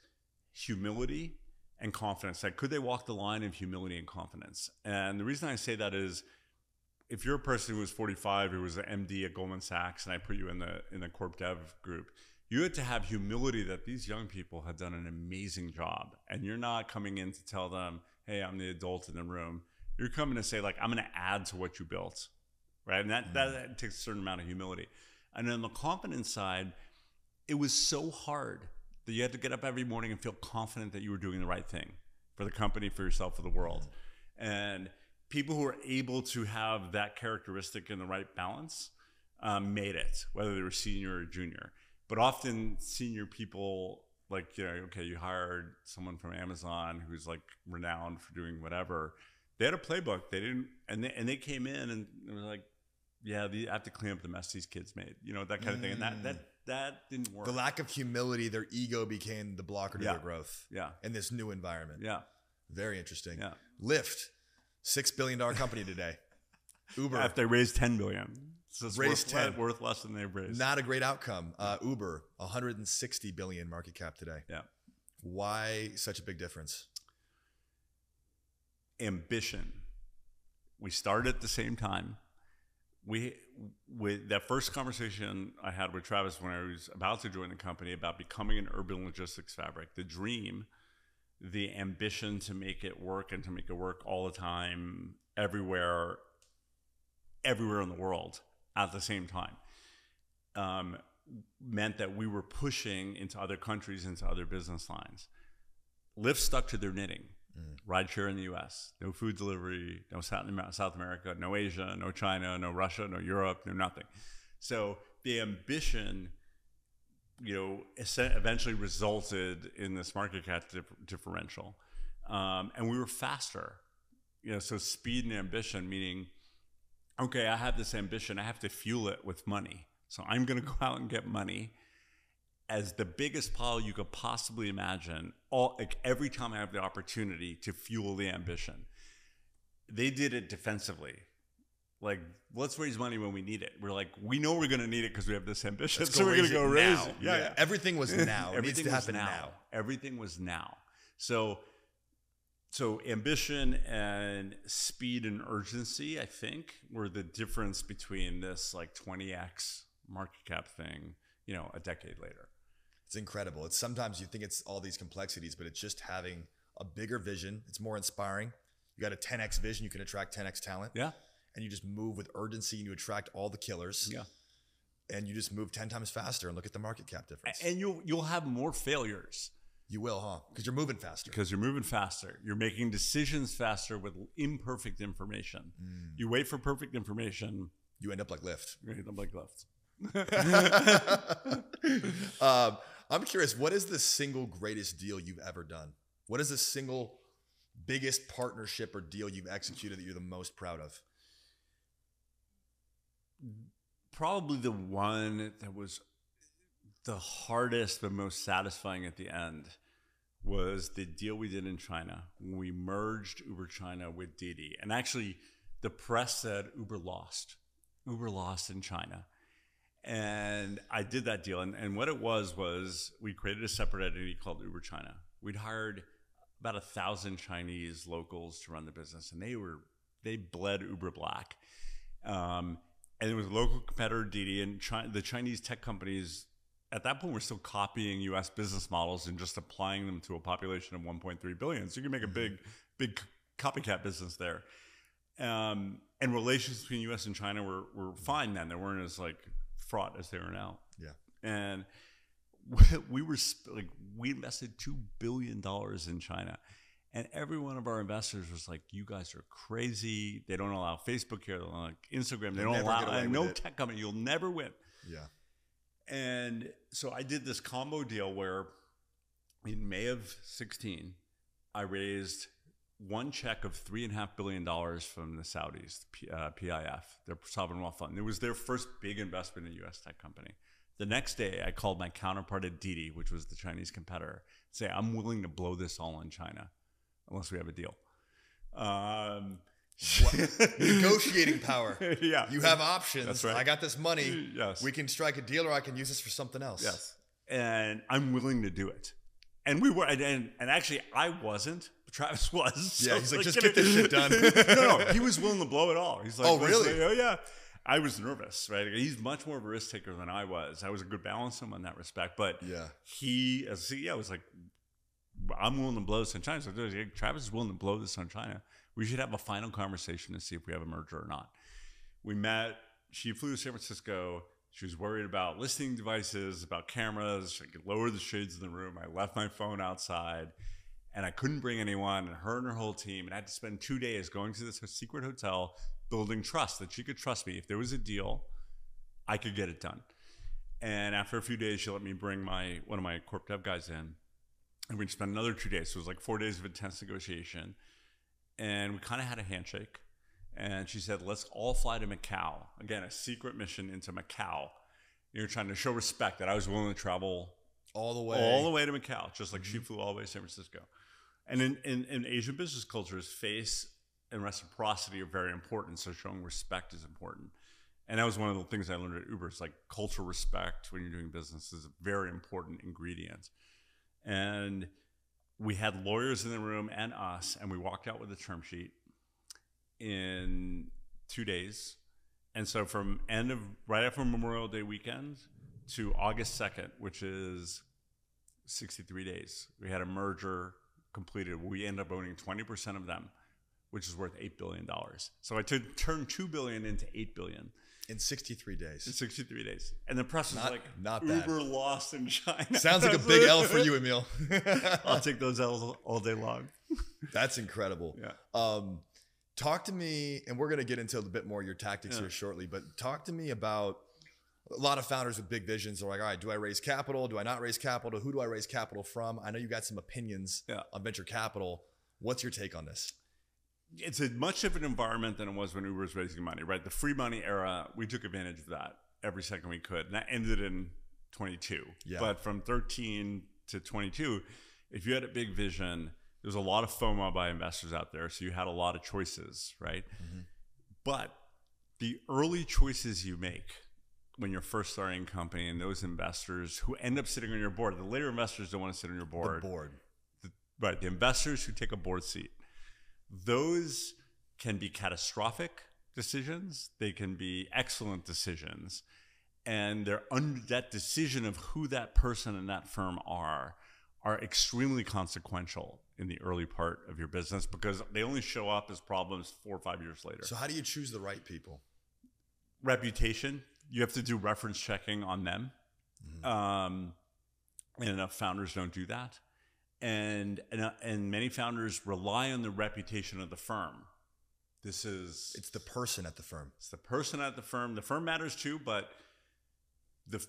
humility and confidence. Like, could they walk the line of humility and confidence? And the reason I say that is, if you're a person who was 45, who was an MD at Goldman Sachs, and I put you in the corp dev group, you had to have humility that these young people had done an amazing job. And you're not coming in to tell them, hey, I'm the adult in the room. You're coming to say, like, I'm going to add to what you built, right? And that takes a certain amount of humility. And on the confidence side, it was so hard that you had to get up every morning and feel confident that you were doing the right thing for the company, for yourself, for the world. And people who are able to have that characteristic in the right balance made it, whether they were senior or junior. But often senior people, like, you know, okay, you hired someone from Amazon who's like renowned for doing whatever. They had a playbook. They didn't, and they came in and they were like, yeah, I have to clean up the mess these kids made, you know, that kind of thing. And that didn't work. The lack of humility, their ego became the blocker to their growth. In this new environment. Very interesting. Lyft, $6 billion company today. Uber. If they raised $10 billion. So it's raised worth less than they've raised. Not a great outcome. Uber, $160 billion market cap today. Why such a big difference? Ambition. We started at the same time. With that first conversation I had with Travis when I was about to join the company about becoming an urban logistics fabric, the dream, the ambition to make it work and to make it work all the time, everywhere in the world at the same time, meant that we were pushing into other countries, into other business lines. Lyft stuck to their knitting. Rideshare in the US, no food delivery, no South America, no Asia, no China, no Russia, no Europe, no nothing. So the ambition, you know, eventually resulted in this market cap differential. And we were faster, you know, so speed and ambition, meaning, okay, I have this ambition, I have to fuel it with money. So I'm going to go out and get money as the biggest pile you could possibly imagine, every time I have the opportunity to fuel the ambition. They did it defensively. Like, let's raise money when we need it. We're like, we know we're going to need it because we have this ambition, so we're going to go raise it. Yeah. Everything was now. It needs to happen now. Everything was now. So ambition and speed and urgency, I think, were the difference between this like 20x market cap thing, you know, a decade later. It's incredible. It's sometimes you think it's all these complexities, but it's just having a bigger vision. It's more inspiring. You got a 10x vision, you can attract 10x talent. Yeah. And you just move with urgency and you attract all the killers. Yeah. And you just move 10 times faster and look at the market cap difference. And you'll have more failures. You will, huh? Because you're moving faster. Because you're moving faster. You're making decisions faster with imperfect information. You wait for perfect information. You end up like Lyft. You end up like Lyft. I'm curious, what is the single greatest deal you've ever done? What is the single biggest partnership or deal you've executed that you're the most proud of? Probably the one that was the hardest but most satisfying at the end was the deal we did in China when we merged Uber China with Didi. And actually, the press said Uber lost. Uber lost in China. And I did that deal. And what it was we created a separate entity called Uber China. We'd hired about 1,000 Chinese locals to run the business, and they bled Uber black. And it was a local competitor, Didi, and the Chinese tech companies at that point were still copying U.S. business models and just applying them to a population of 1.3 billion. So you can make a big copycat business there. And relations between U.S. and China were fine then. They weren't as like fraught as they are now. Yeah. And we invested $2 billion in China. And every one of our investors was like, you guys are crazy. They don't allow Facebook here. They don't allow Instagram. They don't allow no tech company. You'll never win. Yeah. And so I did this combo deal where in May of 16, I raised one check of $3.5 billion from the Saudis, PIF, their sovereign wealth fund. It was their first big investment in a U.S. tech company. The next day, I called my counterpart at Didi, which was the Chinese competitor, say, I'm willing to blow this all in China unless we have a deal. Negotiating power. Yeah. You have options. That's right. I got this money. Yes. We can strike a deal, or I can use this for something else. Yes. And I'm willing to do it. And we were, and actually I wasn't, but Travis was. So yeah, he's like, just get this shit done. No, he was willing to blow it all. He's like, oh, really? Oh, yeah. I was nervous, right? He's much more of a risk taker than I was. I was a good balance him in that respect. But he, as a CEO, was like, I'm willing to blow this on China. So Travis is willing to blow this on China. We should have a final conversation to see if we have a merger or not. We met. She flew to San Francisco. She was worried about listening devices, about cameras. I could lower the shades in the room. I left my phone outside, and I couldn't bring anyone. And her whole team, and I had to spend 2 days going to this secret hotel, building trust that she could trust me. If there was a deal, I could get it done. And after a few days, she let me bring one of my corp dev guys in, and we'd spend another 2 days. So it was like 4 days of intense negotiation, and we kind of had a handshake. And she said, let's all fly to Macau. Again, a secret mission into Macau. You're trying to show respect that I was willing to travel all the way to Macau, just like she flew all the way to San Francisco. And in Asian business cultures, face and reciprocity are very important. So showing respect is important. And that was one of the things I learned at Uber. It's like cultural respect when you're doing business is a very important ingredient. And we had lawyers in the room and us, and we walked out with a term sheet in 2 days. And so from right after Memorial Day weekend to August 2nd, which is 63 days, we had a merger completed. We ended up owning 20% of them, which is worth $8 billion. So I turned $2 billion into $8 billion. In 63 days. In 63 days. And the press was not Uber bad. lost in China. Sounds like a big L for you, Emil. I'll take those L's all day long. That's incredible. Yeah. Talk to me, and we're going to get into a bit more of your tactics here shortly, but talk to me about a lot of founders with big visions are like, all right, do I raise capital? Do I not raise capital? Who do I raise capital from? I know you got some opinions on venture capital. What's your take on this? It's a much different environment than it was when Uber was raising money, right? The free money era, we took advantage of that every second we could. And that ended in 22. Yeah. But from 13 to 22, if you had a big vision, there's a lot of FOMO by investors out there. So you had a lot of choices, right? Mm-hmm. But the early choices you make when you're first starting a company and those investors who end up sitting on your board, the later investors don't want to sit on your board. The board. Right. The investors who take a board seat. Those can be catastrophic decisions. They can be excellent decisions. And that decision of who that person and that firm are extremely consequential in the early part of your business because they only show up as problems 4 or 5 years later. So how do you choose the right people? Reputation. You have to do reference checking on them. Mm-hmm. And enough founders don't do that. And many founders rely on the reputation of the firm. It's the person at the firm. It's the person at the firm. The firm matters too, but the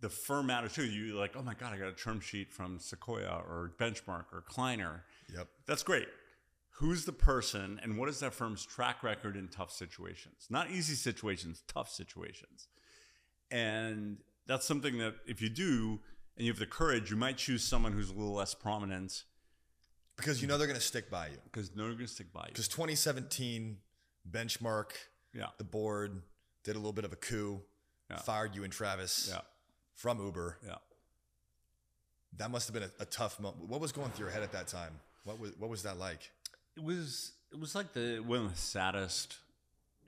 firm matters too. You like, oh my God, I got a term sheet from Sequoia or Benchmark or Kleiner. Yep. That's great. Who's the person and what is that firm's track record in tough situations? Not easy situations, tough situations. And that's something that if you do and you have the courage, you might choose someone who's a little less prominent. Because you know they're going to stick by you. Because they're going to stick by you. Because 2017, Benchmark, the board, did a little bit of a coup, fired you and Travis from Uber. Yeah. That must have been a tough moment. What was going through your head at that time? What was that like? It was like one of the saddest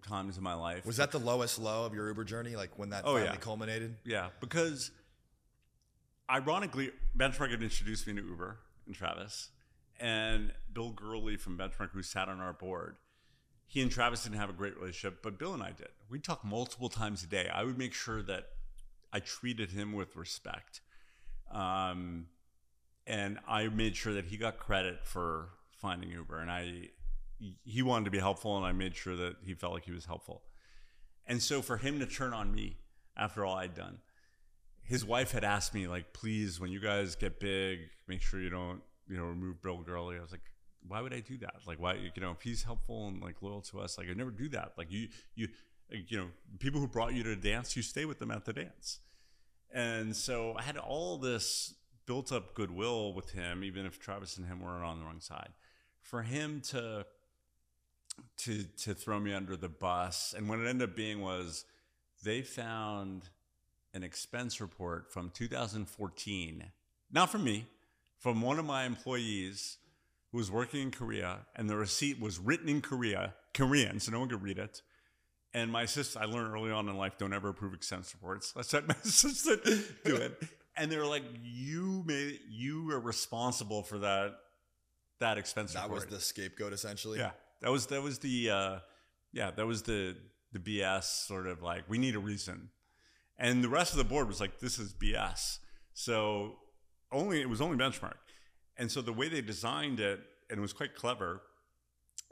times of my life. Was that the lowest low of your Uber journey? Like when that finally culminated? Yeah, because ironically, Benchmark had introduced me to Uber and Travis. And Bill Gurley from Benchmark, who sat on our board, he and Travis didn't have a great relationship, but Bill and I did. We'd talk multiple times a day. I would make sure that I treated him with respect. And I made sure that he got credit for finding Uber. And he wanted to be helpful, and I made sure that he felt like he was helpful. And so for him to turn on me after all I'd done, his wife had asked me, like, please, when you guys get big, make sure you don't remove Bill Gurley. I was like, why would I do that? Like, why, if he's helpful and like loyal to us, like I'd never do that. Like people who brought you to the dance, you stay with them at the dance. And so I had all this built up goodwill with him, even if Travis and him weren't on the wrong side, for him to throw me under the bus. And what it ended up being was they found an expense report from 2014, not from me, from one of my employees who was working in Korea, and the receipt was written in Korean, so no one could read it. And my assistant, I learned early on in life, don't ever approve expense reports. I said, my assistant, do it. And they were like, you are responsible for that expense report. That was the scapegoat, essentially. Yeah, that was the BS sort of like, we need a reason. And the rest of the board was like, this is BS. So it was only Benchmark. And so the way they designed it, and it was quite clever,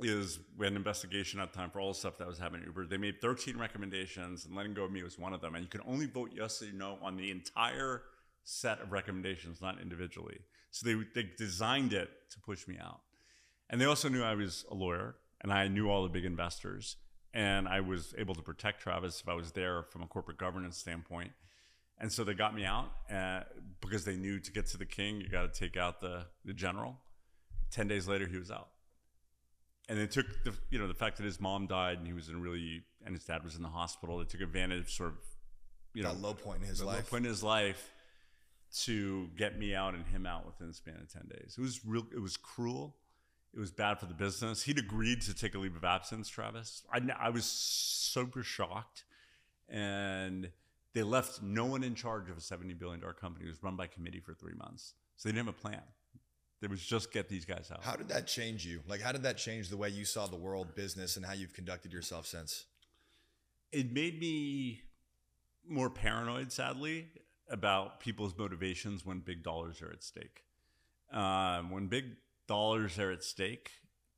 is we had an investigation at the time for all the stuff that was happening at Uber. They made 13 recommendations, and letting go of me was one of them. And you could only vote yes or no on the entire set of recommendations, not individually. So they designed it to push me out. And they also knew I was a lawyer, and I knew all the big investors. And I was able to protect Travis if I was there from a corporate governance standpoint. And so they got me out because they knew to get to the king, you got to take out the general. 10 days later, he was out. And they took the fact that his mom died and he was and his dad was in the hospital. They took advantage of sort of, that low point in his life. Low point in his life to get me out and him out within the span of 10 days. It was cruel. It was bad for the business. He'd agreed to take a leave of absence, Travis. I was super shocked. And they left no one in charge of a $70 billion company. It was run by committee for 3 months. So they didn't have a plan. There was just get these guys out. How did that change you? Like, how did that change the way you saw the world, business, and how you've conducted yourself since? It made me more paranoid, sadly, about people's motivations when big dollars are at stake. When big dollars are at stake,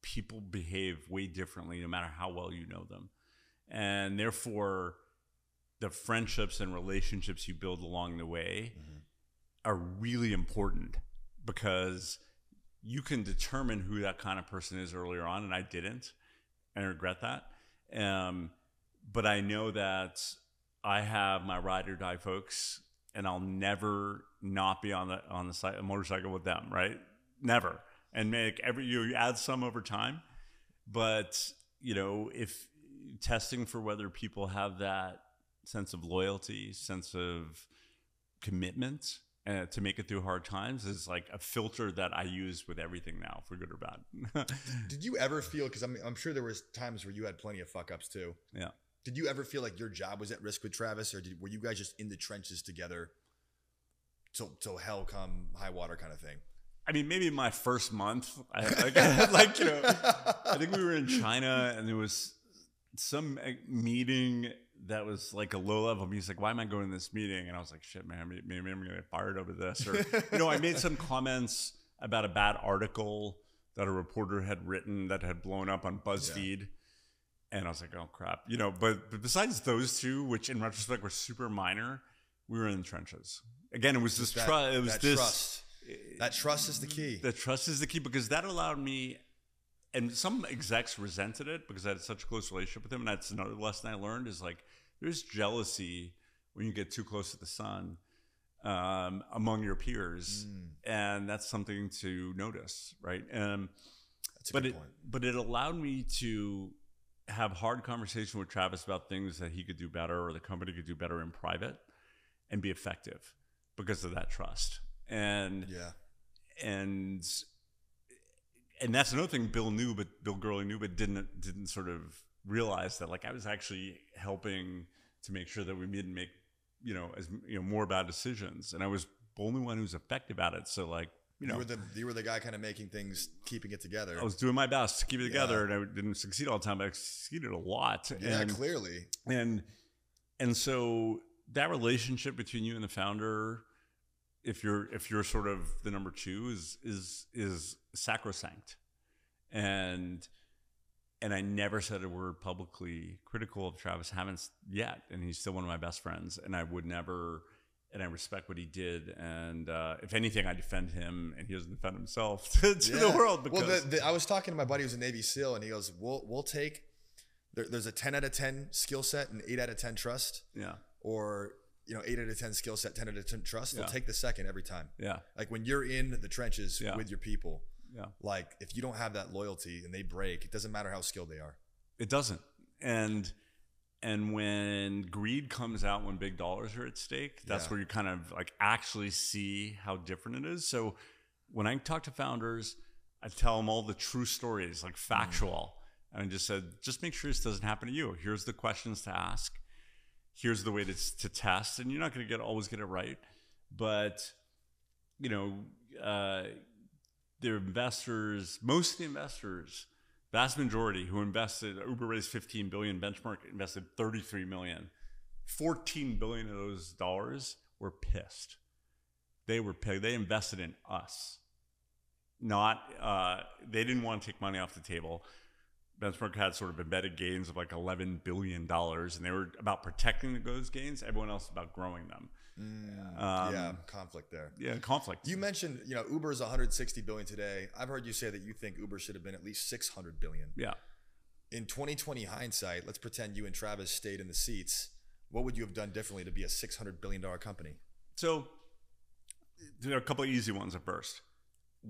people behave way differently no matter how well you know them. And therefore, the friendships and relationships you build along the way are really important, because you can determine who that kind of person is earlier on, and I didn't, and I regret that. But I know that I have my ride or die folks, and I'll never not be on the motorcycle with them, right? Never. And you add some over time, but if testing for whether people have that sense of loyalty, sense of commitment to make it through hard times is like a filter that I use with everything now, for good or bad. Did you ever feel, because I'm sure there was times where you had plenty of fuck ups too. Yeah. Did you ever feel like your job was at risk with Travis, or were you guys just in the trenches together till hell come high water kind of thing? I mean, maybe my first month, I think we were in China and there was some meeting that was like a low level. He's like, why am I going to this meeting? And I was like, shit, man, maybe I'm going to get fired over this. Or, I made some comments about a bad article that a reporter had written that had blown up on BuzzFeed. Yeah. And I was like, oh crap, but besides those two, which in retrospect were super minor, we were in the trenches. Again, it was this trust. It was this trust. That trust is the key. The trust is the key, because that allowed me, and some execs resented it because I had such a close relationship with them. And that's another lesson I learned, is like, there's jealousy when you get too close to the sun among your peers. And that's something to notice, right? That's a good point. But it allowed me to have hard conversation with Travis about things that he could do better or the company could do better in private and be effective because of that trust. And that's another thing Bill Gurley knew, but didn't sort of realize that, like, I was actually helping to make sure that we didn't make, more bad decisions. And I was the only one who was effective at it. So like, you were the guy kind of making things, keeping it together. I was doing my best to keep it together, and I didn't succeed all the time, but I succeeded a lot. Yeah, clearly. And so that relationship between you and the founder, if you're sort of the number two, is sacrosanct. And I never said a word publicly critical of Travis, haven't yet, and he's still one of my best friends, and I would never. And I respect what he did, and if anything, I defend him, and he doesn't defend himself to the world. Because I was talking to my buddy who's a Navy SEAL, and he goes, "We'll take there's a 10 out of 10 skill set and 8 out of 10 trust, or 8 out of 10 skill set, 10 out of 10 trust. They'll take the second every time. Like when you're in the trenches with your people, like if you don't have that loyalty and they break, it doesn't matter how skilled they are. It doesn't, And when greed comes out, when big dollars are at stake, that's where you kind of like actually see how different it is. So when I talk to founders, I tell them all the true stories, like factual. And I just said, just make sure this doesn't happen to you. Here's the questions to ask. Here's the way to test. And you're not going to always get it right. But, they're investors, most of the investors, vast majority who invested, Uber raised $15 billion, Benchmark invested $33 million. $14 billion of those dollars were pissed. They were pissed. They invested in us. They didn't want to take money off the table. Benchmark had sort of embedded gains of like $11 billion, and they were about protecting those gains. Everyone else was about growing them. Conflict there. Yeah, conflict. You mentioned, Uber is 160 billion today. I've heard you say that you think Uber should have been at least 600 billion. Yeah. In 2020 hindsight, let's pretend you and Travis stayed in the seats. What would you have done differently to be a $600 billion company? So there are a couple of easy ones at first.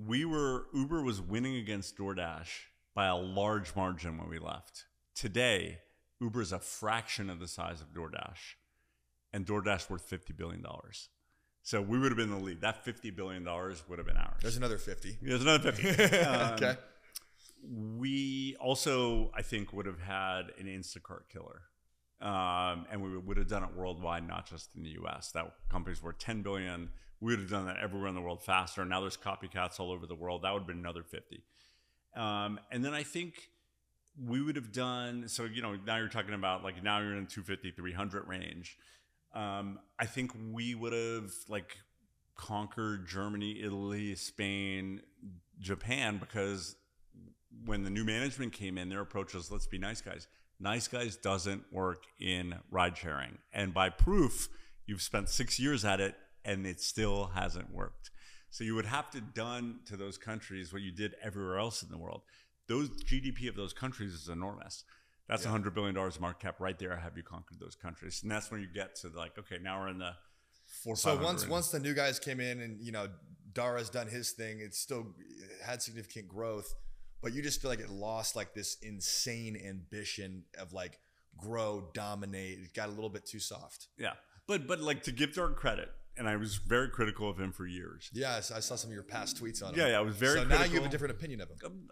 Uber was winning against DoorDash by a large margin when we left. Today, Uber is a fraction of the size of DoorDash. And DoorDash worth $50 billion. So we would have been in the lead. That $50 billion would have been ours. There's another 50. There's another 50. Okay. We also, I think, would have had an Instacart killer. And we would have done it worldwide, not just in the US. That company's worth $10 billion. We would have done that everywhere in the world faster. Now there's copycats all over the world. That would have been another 50. And then I think we would have done, so, now you're talking about like, now you're in the 250, 300 range. I think we would have like conquered Germany, Italy, Spain, Japan, because when the new management came in, their approach was, let's be nice guys. Nice guys doesn't work in ride sharing. And by proof, you've spent 6 years at it and it still hasn't worked. So you would have to done to those countries what you did everywhere else in the world. Those GDP of those countries is enormous. That's $100 billion market cap right there. Have you conquered those countries? And that's when you get to like, okay, now we're in the 400. So once the new guys came in and, Dara's done his thing, it still had significant growth, but you just feel like it lost like this insane ambition of like grow, dominate. It got a little bit too soft. Yeah. But like, to give Dara credit, and I was very critical of him for years. Yes, I saw some of your past tweets on him. Yeah, I was very critical. So now you have a different opinion of him.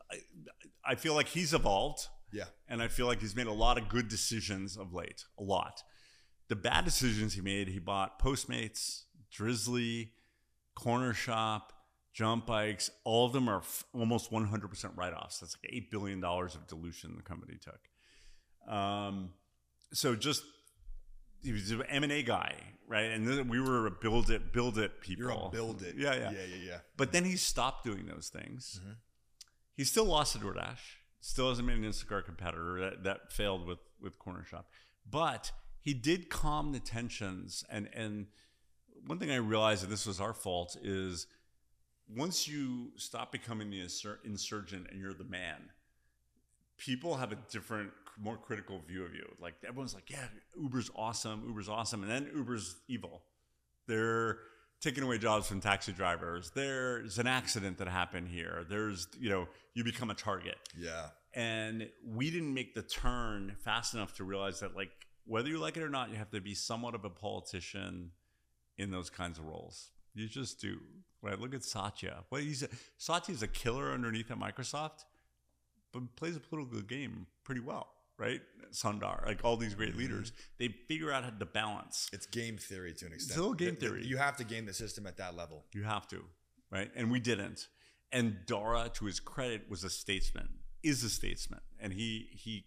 I feel like he's evolved. Yeah. And I feel like he's made a lot of good decisions of late. A lot. The bad decisions he made, he bought Postmates, Drizzly, Corner Shop, Jump Bikes. All of them are almost 100% write-offs. That's like $8 billion of dilution the company took. So just an M&A guy, right? And then we were a build it people. You're a build it. Yeah. But then he stopped doing those things. Mm-hmm. He still lost to DoorDash. Still hasn't been an Instacart competitor. That failed with Corner Shop. But he did calm the tensions. And one thing I realized that this was our fault is once you stop becoming the insurgent and you're the man, people have a different, more critical view of you. Like everyone's like, yeah, Uber's awesome, and then Uber's evil. They're taking away jobs from taxi drivers. There's an accident that happened here. There's, you become a target. Yeah. And we didn't make the turn fast enough to realize that, like, whether you like it or not, you have to be somewhat of a politician in those kinds of roles. You just do. Right? Look at Satya. Satya's a killer underneath at Microsoft, but plays a political game pretty well, right? Sundar, like all these great leaders, they figure out how to balance. It's game theory to an extent. It's a little game theory. You have to game the system at that level. You have to, right? And we didn't. And Dara, to his credit, is a statesman, and he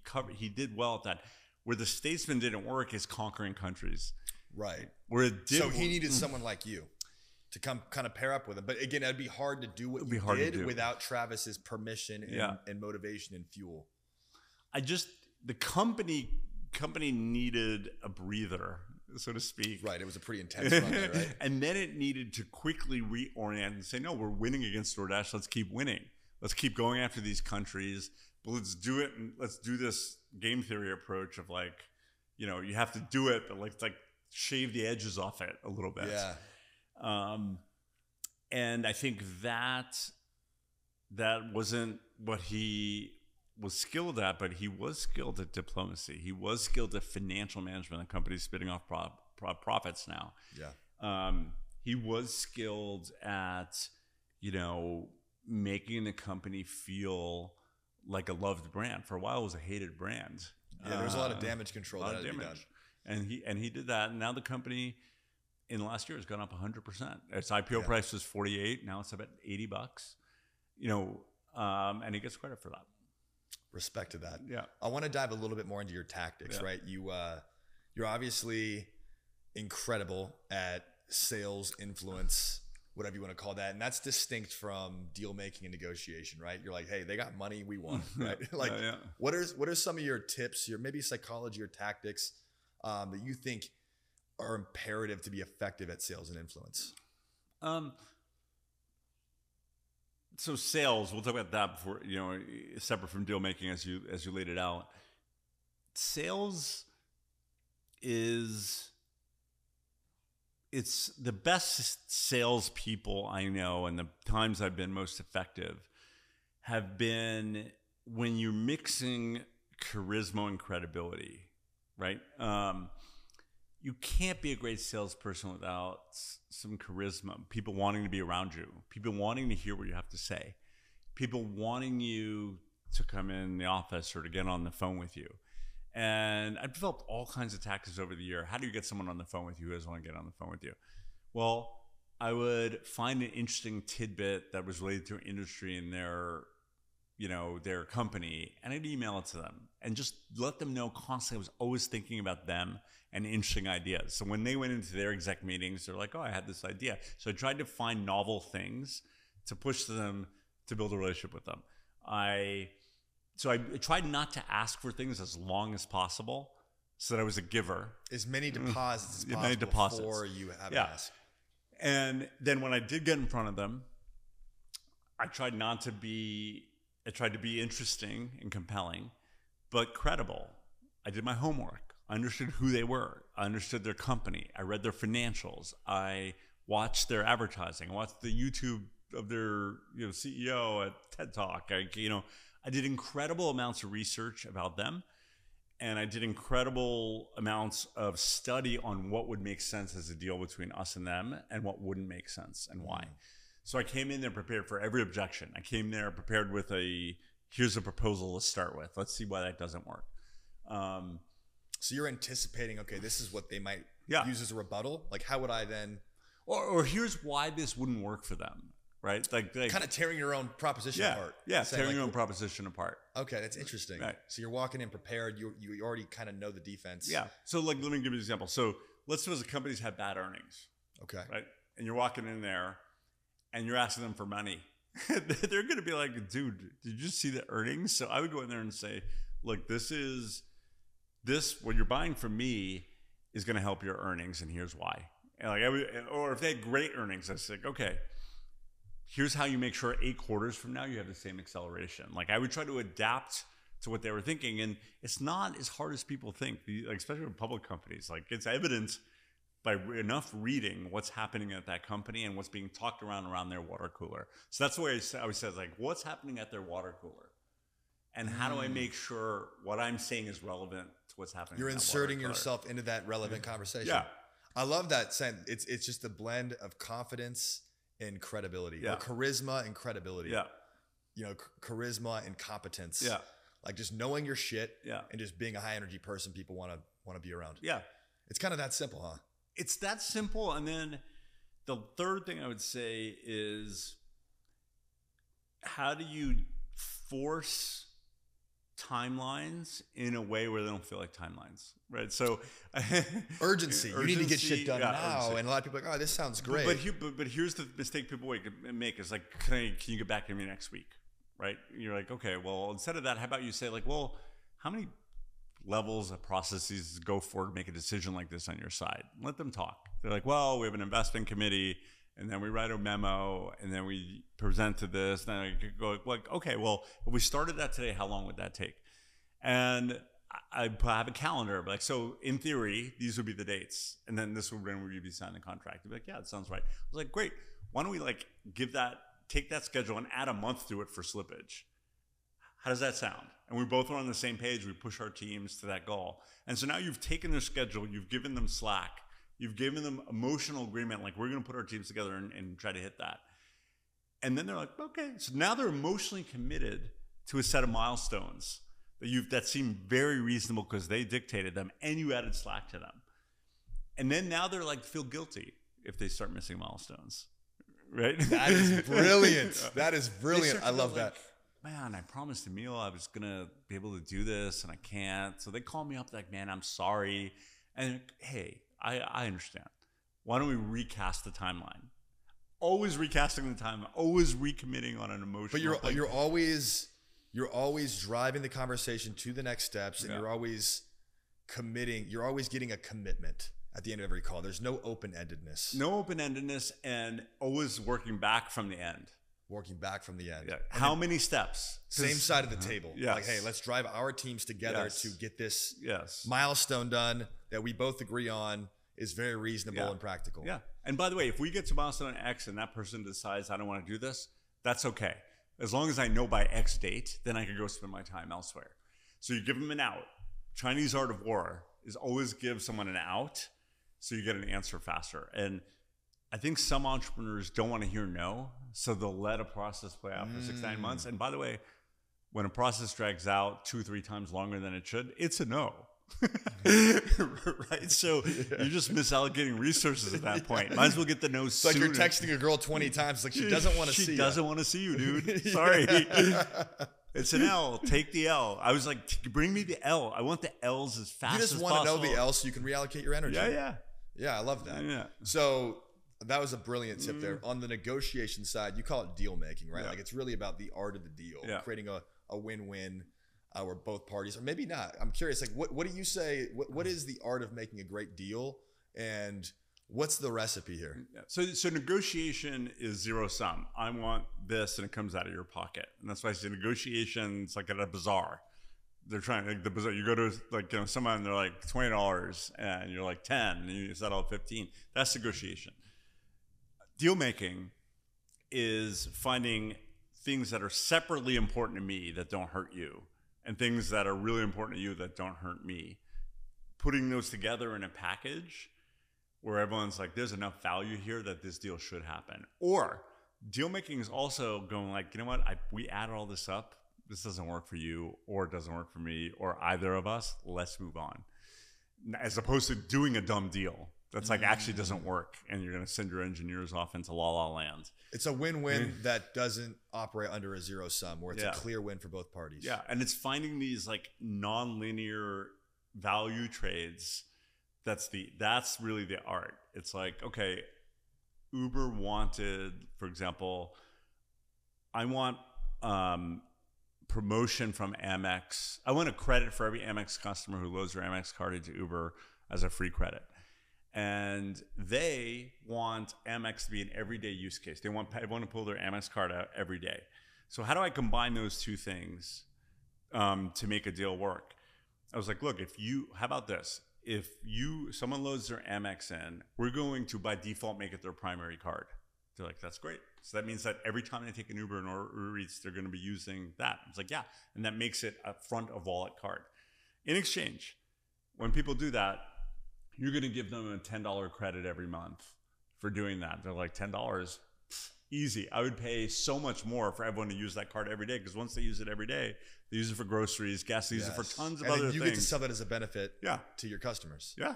did well at that. Where the statesman didn't work is conquering countries, right? Where it did. So he needed someone like you to come kind of pair up with him. But again, it'd be hard to do what you did without Travis's permission and motivation and fuel. The company needed a breather, so to speak. Right. It was a pretty intense run there, right? And then it needed to quickly reorient and say, no, we're winning against DoorDash. Let's keep winning. Let's keep going after these countries. But let's do it. And let's do this game theory approach of like, you have to do it, but like shave the edges off it a little bit. Yeah. And I think that wasn't what he was skilled at, but he was skilled at diplomacy. He was skilled at financial management. The company's spitting off profits now. Yeah. He was skilled at, making the company feel like a loved brand. For a while, it was a hated brand. Yeah, there was a lot of damage control that had to be done. And he did that. And now the company in the last year has gone up 100%. Its IPO price was $48. Now it's about $80. And he gets credit for that. Respect to that. Yeah. I want to dive a little bit more into your tactics, right? You're obviously incredible at sales, influence, whatever you want to call that. And that's distinct from deal making and negotiation, right? You're like, hey, they got money, we want it, right? Like, what are some of your tips, your maybe psychology or tactics that you think are imperative to be effective at sales and influence? So sales, we'll talk about that before, separate from deal making as you laid it out. Sales it's the best salespeople I know, and the times I've been most effective have been when you're mixing charisma and credibility, right? You can't be a great salesperson without some charisma. People wanting to be around you. People wanting to hear what you have to say. People wanting you to come in the office or to get on the phone with you. And I've developed all kinds of tactics over the year. How do you get someone on the phone with you who doesn't want to get on the phone with you? Well, I would find an interesting tidbit that was related to an industry in their company, and I'd email it to them and just let them know constantly I was always thinking about them and interesting ideas. So when they went into their exec meetings, they're like, oh, I had this idea. So I tried to find novel things to push to them to build a relationship with them. So I tried not to ask for things as long as possible so that I was a giver. As many deposits as possible before you have to ask. And then when I did get in front of them, I tried to be interesting and compelling, but credible. I did my homework. I understood who they were. I understood their company. I read their financials. I watched their advertising. I watched the YouTube of their CEO at TED Talk. I did incredible amounts of research about them, and I did incredible amounts of study on what would make sense as a deal between us and them and what wouldn't make sense and why. So I came in there prepared for every objection. I came there prepared with here's a proposal to start with. Let's see why that doesn't work. So you're anticipating, okay, this is what they might use as a rebuttal. Like, how would I then? Or here's why this wouldn't work for them. right? Like kind of tearing your own proposition apart. Yeah, tearing your own proposition apart. Okay, that's interesting. Right. So you're walking in prepared. You already kind of know the defense. Yeah. So like, let me give you an example. So let's suppose the companies have bad earnings. Okay. Right. And you're walking in there and you're asking them for money. They're going to be like, dude, did you see the earnings? So I would go in there and say, look, what you're buying from me is going to help your earnings, and here's why. And like or if they had great earnings, I was like, okay, here's how you make sure 8 quarters from now you have the same acceleration. Like I would try to adapt to what they were thinking, and it's not as hard as people think. Like, especially with public companies, like it's evident by enough reading what's happening at that company and what's being talked around their water cooler. So that's the way I always said, like, what's happening at their water cooler, and how do I make sure what I'm saying is relevant to what's happening? You're inserting yourself into that relevant conversation. Yeah, I love that saying. It's just a blend of confidence and credibility, or charisma and credibility. Yeah, charisma and competence. Yeah, like just knowing your shit. Yeah, and just being a high energy person people want to be around. Yeah, it's kind of that simple, huh? It's that simple. And then the third thing I would say is, how do you force timelines in a way where they don't feel like timelines, right? So urgency. You need to get shit done now. Urgency. And a lot of people are like, oh, this sounds great. But here's the mistake people make is like, can you get back to me next week, right? You're like, okay, well, instead of that, how about you say like, well, how many levels of processes go forward to make a decision like this on your side? Let them talk. They're like, well, we have an investment committee, and then we write a memo, and then we present to this. Then I could go like, okay, well, if we started that today, how long would that take? And I have a calendar, like, so in theory, these would be the dates, and then this would when we be signing the contract. They'd be like, yeah, it sounds right. I was like, great. Why don't we like take that schedule and add a month to it for slippage? How does that sound? And we both are on the same page. We push our teams to that goal. And so now you've taken their schedule, you've given them slack, you've given them emotional agreement, like we're going to put our teams together and try to hit that. And then they're like, okay. So now they're emotionally committed to a set of milestones that seem very reasonable because they dictated them and you added slack to them. And then now they're like, feel guilty if they start missing milestones, right? That is brilliant. That is brilliant. I love that. Man, I promised Emil I was going to be able to do this and I can't. So they call me up like, man, I'm sorry. And hey, I understand. Why don't we recast the timeline? Always recasting the timeline, always recommitting on an emotional But you're always driving the conversation to the next steps, and you're always committing. You're always getting a commitment at the end of every call. There's no open-endedness. No open-endedness, and always working back from the end. Working back from the end. Yeah. How many steps? Same side of the table. Yes. Like, hey, let's drive our teams together to get this yes. milestone done that we both agree on is very reasonable and practical. Yeah. And by the way, if we get to milestone X and that person decides I don't want to do this, that's okay. As long as I know by X date, then I can go spend my time elsewhere. So you give them an out. Chinese art of war is always give someone an out so you get an answer faster. And I think some entrepreneurs don't want to hear no, so they'll let a process play out for 6 to 9 months. And by the way, when a process drags out 2-3 times longer than it should, it's a no. Right? So you just misallocating resources at that point. Might as well get the no sooner. It's like you're texting a girl 20 times. Like she doesn't want to see you. She doesn't want to see you, dude. Sorry. It's an L. Take the L. I was like, bring me the L. I want the L's as fast as possible. You just want to know the L so you can reallocate your energy. Yeah. Yeah, I love that. Yeah. So that was a brilliant tip there. On the negotiation side, you call it deal making, right? Yeah. Like it's really about the art of the deal, creating a win-win where both parties, or maybe not. I'm curious, like what do you say? What is the art of making a great deal, and what's the recipe here? Yeah. So negotiation is zero sum. I want this, and it comes out of your pocket, and that's why I say negotiation. It's like at a bazaar. They're trying like the bazaar. You go to someone, they're like $20, and you're like 10, and you settle at 15. That's negotiation. Deal making is finding things that are separately important to me that don't hurt you, and things that are really important to you that don't hurt me. Putting those together in a package where everyone's like, there's enough value here that this deal should happen. Or deal making is also going like, you know what, we added all this up. This doesn't work for you, or it doesn't work for me, or either of us. Let's move on. As opposed to doing a dumb deal, That's like actually doesn't work, and you're going to send your engineers off into la la land. It's a win-win that doesn't operate under a zero sum, where it's a clear win for both parties. Yeah, and it's finding these like non-linear value trades. That's really the art. It's like, okay, Uber wanted, for example, I want promotion from Amex. I want a credit for every Amex customer who loads their Amex card into Uber as a free credit. And they want Amex to be an everyday use case. They want everyone to pull their Amex card out every day. So how do I combine those two things to make a deal work? I was like, look, how about this? If someone loads their Amex in, we're going to by default make it their primary card. They're like, that's great. So that means that every time they take an Uber or Uber Eats, they're going to be using that. It's like, yeah. And that makes it a front of wallet card. In exchange, when people do that, you're going to give them a $10 credit every month for doing that. They're like, $10? Easy. I would pay so much more for everyone to use that card every day, because once they use it every day, they use it for groceries, gas, they use it for tons of other things. And you get to sell that as a benefit to your customers. Yeah.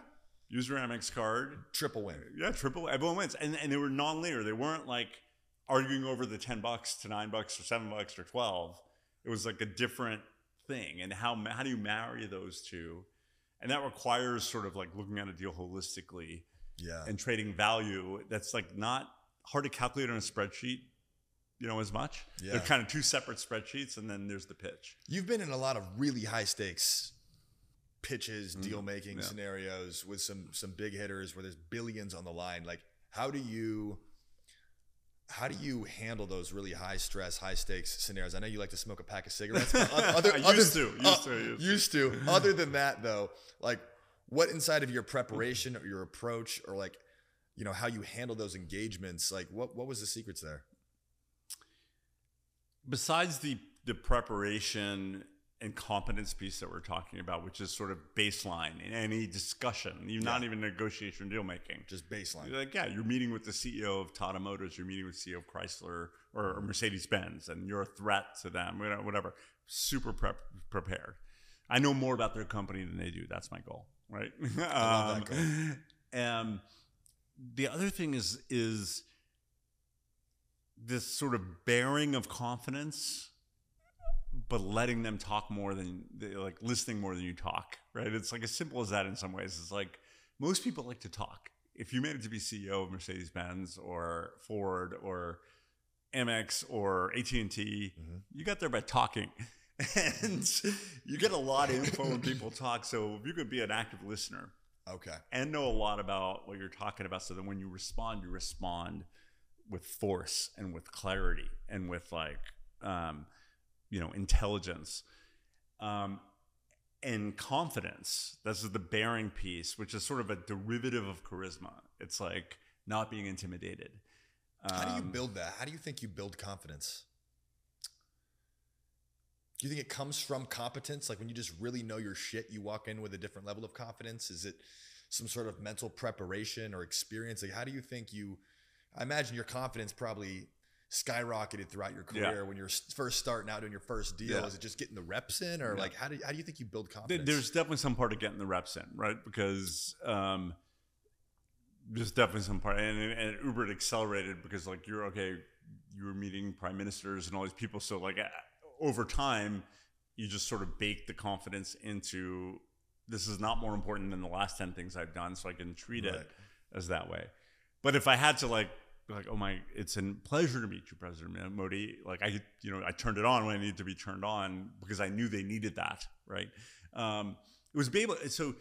Use your Amex card. Triple win. Yeah, triple. Everyone wins. And they were non-linear. They weren't like arguing over the $10 to $9 or $7 or 12. It was like a different thing. And how do you marry those two? And that requires sort of like looking at a deal holistically and trading value. That's like not hard to calculate on a spreadsheet, as much. Yeah. They're kind of two separate spreadsheets, and then there's the pitch. You've been in a lot of really high stakes pitches, deal making scenarios with some big hitters where there's billions on the line. Like, how do you handle those really high stress, high stakes scenarios? I know you like to smoke a pack of cigarettes. Used to. Other than that, though, like, what inside of your preparation or your approach, or like, how you handle those engagements, like what was the secrets there? Besides the preparation and competence piece that we're talking about, which is sort of baseline in any discussion, not even negotiation, deal making, just baseline. You're like, you're meeting with the CEO of Tata Motors, you're meeting with the CEO of Chrysler or Mercedes Benz, and you're a threat to them, whatever. Super prepared. I know more about their company than they do. That's my goal, right? I love that goal. The other thing is this sort of bearing of confidence, but letting them talk more than, like, listening more than you talk, right? It's like as simple as that in some ways. It's like most people like to talk. If you made it to be CEO of Mercedes-Benz or Ford or Amex or AT&T, you got there by talking. And you get a lot of info when people talk. So if you could be an active listener, and know a lot about what you're talking about, so that when you respond with force and with clarity and with like, intelligence, and confidence. This is the bearing piece, which is sort of a derivative of charisma. It's like not being intimidated. How do you build that? How do you think you build confidence? Do you think it comes from competence? Like when you just really know your shit, you walk in with a different level of confidence? Is it some sort of mental preparation or experience? Like, how do you think I imagine your confidence probably skyrocketed throughout your career when you're first starting out doing your first deal. Is it just getting the reps in, or like how do you think you build confidence? There's definitely some part of getting the reps in, right? Because there's definitely some part, and Uber accelerated because like you were meeting prime ministers and all these people, so like over time you just sort of bake the confidence into, this is not more important than the last 10 things I've done, so I can treat it as that way. But if I had to like, oh my, it's a pleasure to meet you, President Modi. Like I turned it on when I needed to be turned on because I knew they needed that, right? It was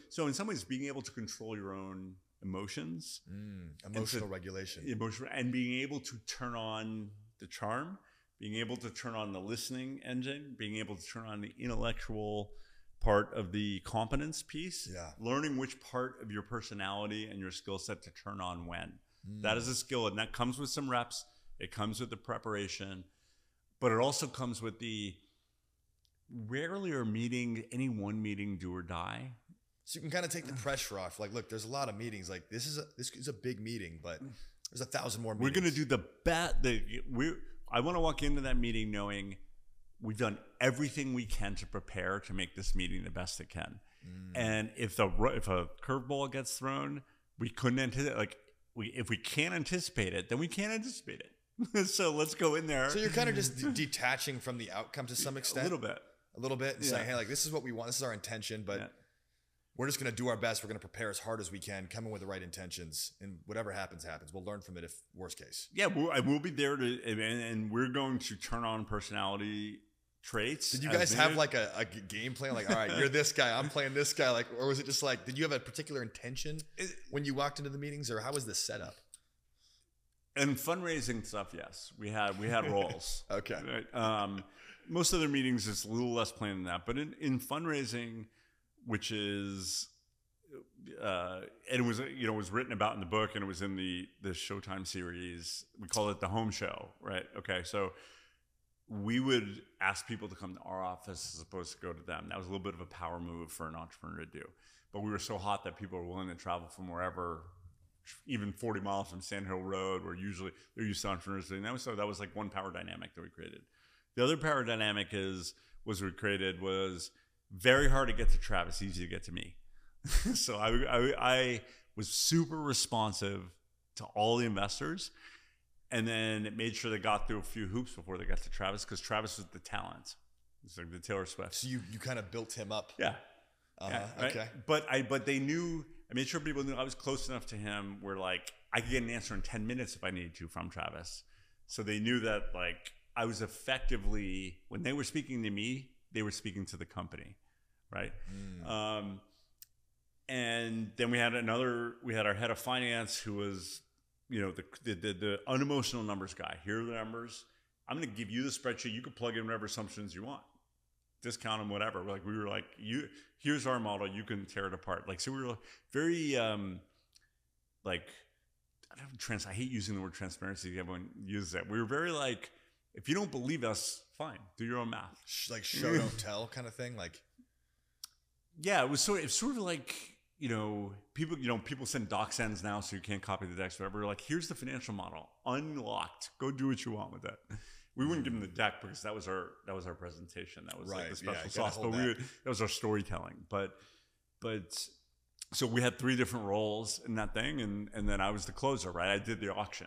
so in some ways being able to control your own emotions, emotional regulation, and being able to turn on the charm, being able to turn on the listening engine, being able to turn on the intellectual part of the competence piece, learning which part of your personality and your skill set to turn on when. That is a skill, and that comes with some reps. It comes with the preparation, but it also comes with the rarely are any one meeting do or die. So you can kind of take the pressure off. Like, look, there's a lot of meetings. Like this is a big meeting, but there's 1,000 more meetings. We're going to do the bet. I want to walk into that meeting knowing we've done everything we can to prepare to make this meeting the best it can. And if a curveball gets thrown, we couldn't anticipate, like, if we can't anticipate it, then we can't anticipate it. So let's go in there. So you're kind of just detaching from the outcome to some extent? A little bit. And saying, hey, like, this is what we want. This is our intention, but we're just going to do our best. We're going to prepare as hard as we can, come in with the right intentions, and whatever happens, happens. We'll learn from it if worst case. Yeah, we'll be there and we're going to turn on personality traits. Did you guys have like a game plan? Like, all right, you're this guy, I'm playing this guy. Like, or was it just like, did you have a particular intention when you walked into the meetings, or how was this set up? And fundraising stuff, yes, we had roles. Okay. Right? Most other meetings is a little less planned than that, but in fundraising, which is, and it was, it was written about in the book, and it was in the Showtime series. We call it the Home Show, right? Okay, so we would ask people to come to our office as opposed to go to them. That was a little bit of a power move for an entrepreneur to do. But we were so hot that people were willing to travel from wherever, even 40 miles from Sand Hill Road, where usually they're used to entrepreneurs doing that. So that was like one power dynamic that we created. The other power dynamic was very hard to get to Travis, easy to get to me. So I was super responsive to all the investors, and then it made sure they got through a few hoops before they got to Travis, because Travis was the talent. It's like the Taylor Swift. So you kind of built him up. Yeah. Yeah, right? Okay. But they knew, I made sure people knew I was close enough to him where, like, I could get an answer in 10 minutes if I needed to from Travis. So they knew that, like, I was effectively, when they were speaking to me, they were speaking to the company, right? And then we had our head of finance, who was, the unemotional numbers guy. Here are the numbers. I'm going to give you the spreadsheet. You can plug in whatever assumptions you want, discount them, whatever. We were like, here's our model. You can tear it apart. Like, so we were very, I hate using the word transparency. Everyone uses that. We were very like, if you don't believe us, fine, do your own math. Like show don't tell kind of thing. Like, yeah, it was sort of like, people send doc sends now, so you can't copy the decks, whatever. Like, here's the financial model, unlocked. Go do what you want with it. We wouldn't give them the deck because that was our presentation. That was like the special sauce. But that was our storytelling. But so we had 3 different roles in that thing, and then I was the closer, right? I did the auction,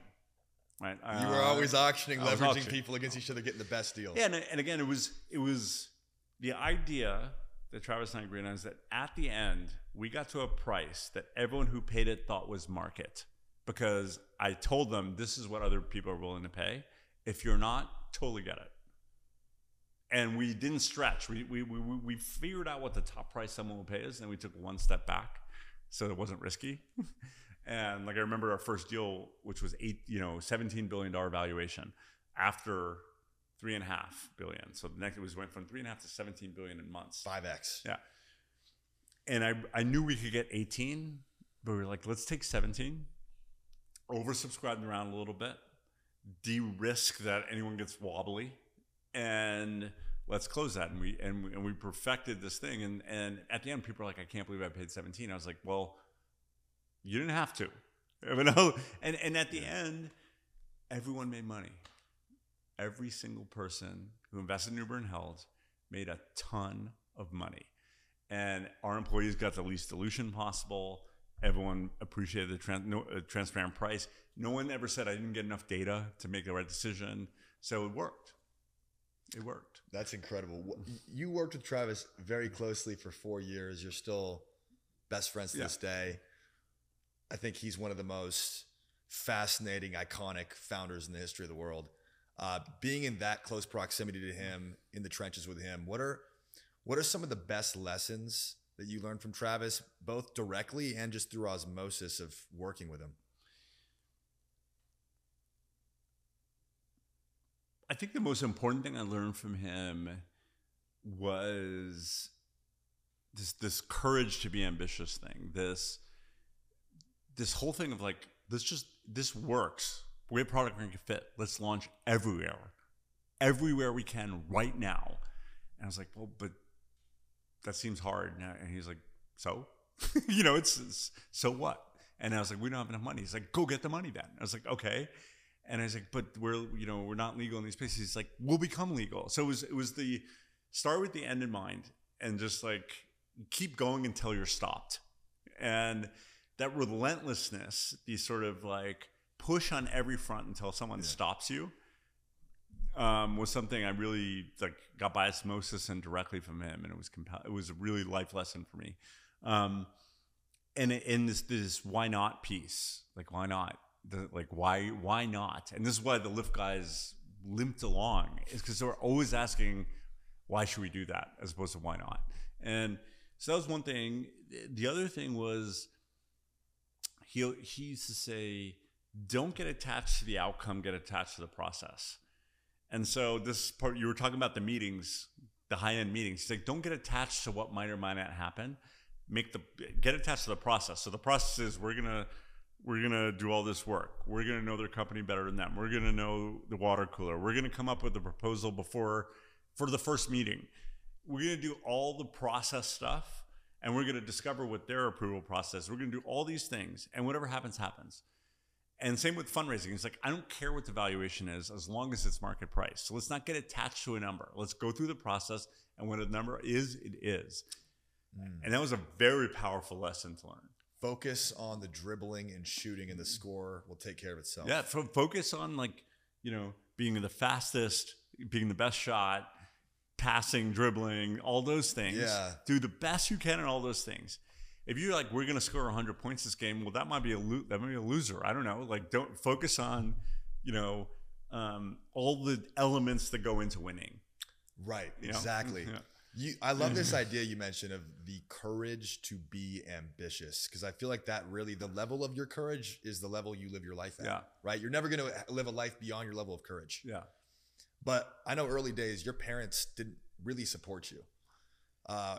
right? You were always auctioning, leveraging people against each other, getting the best deals. Yeah, and again, it was the idea that Travis and I agreed on, is that at the end, we got to a price that everyone who paid it thought was market, because I told them, this is what other people are willing to pay. If you're not, totally get it. And we didn't stretch. We figured out what the top price someone will pay is, and we took one step back, so it wasn't risky. And like, I remember our first deal, which was $17 billion valuation after $3.5 billion. So the next, went from 3.5 to 17 billion in months. 5x. Yeah. And I knew we could get 18, but we were like, let's take 17, oversubscribe around a little bit, de-risk that anyone gets wobbly, and let's close that. And we perfected this thing. And at the end, people are like, I can't believe I paid 17. I was like, well, you didn't have to. And at the end, everyone made money. Every single person who invested in Uber and Held made a ton of money. And our employees got the least dilution possible. Everyone appreciated the transparent price. No one ever said, I didn't get enough data to make the right decision. So it worked. It worked. That's incredible. You worked with Travis very closely for 4 years. You're still best friends to this day. I think he's one of the most fascinating, iconic founders in the history of the world. Being in that close proximity to him, in the trenches with him, what are some of the best lessons that you learned from Travis, both directly and just through osmosis of working with him? I think the most important thing I learned from him was this courage to be ambitious thing. This whole thing of like, this works. We have product market fit. Let's launch everywhere we can right now. And I was like, well, but that seems hard. And he's like, so, it's so what? And I was like, we don't have enough money. He's like, go get the money then. I was like, okay. And I was like, but we're not legal in these places. He's like, we'll become legal. So it was the start with the end in mind, and just like keep going until you're stopped. And that relentlessness, the sort of like push on every front until someone stops you, was something I really like got by osmosis and directly from him, and it was a really life lesson for me. And in this why not piece, like why not, why not, and this is why the lift guys limped along, is because they were always asking, why should we do that, as opposed to why not. And so that was one thing. The other thing was he used to say, don't get attached to the outcome, get attached to the process. And so this part, you were talking about the meetings, the high-end meetings. He's like, don't get attached to what might or might not happen. Get attached to the process. So the process is we're gonna do all this work. We're gonna know their company better than them. We're gonna know the water cooler. We're gonna come up with a proposal for the first meeting. We're gonna do all the process stuff, and we're gonna discover what their approval process. We're gonna do all these things, and whatever happens, happens. And same with fundraising. It's like, I don't care what the valuation is as long as it's market price. So let's not get attached to a number. Let's go through the process, and when a number is, it is. And that was a very powerful lesson to learn. Focus on the dribbling and shooting, and the score will take care of itself. Yeah, focus on being the fastest, being the best shot, passing, dribbling, all those things. Yeah. Do the best you can in all those things. If you're like, we're going to score 100 points this game, well, that might be a loser. I don't know. Like, don't focus on, all the elements that go into winning. Right. Exactly. Yeah. I love this idea you mentioned of the courage to be ambitious, because I feel like that really, the level of your courage is the level you live your life at. Yeah. Right. You're never going to live a life beyond your level of courage. Yeah. But I know early days, your parents didn't really support you.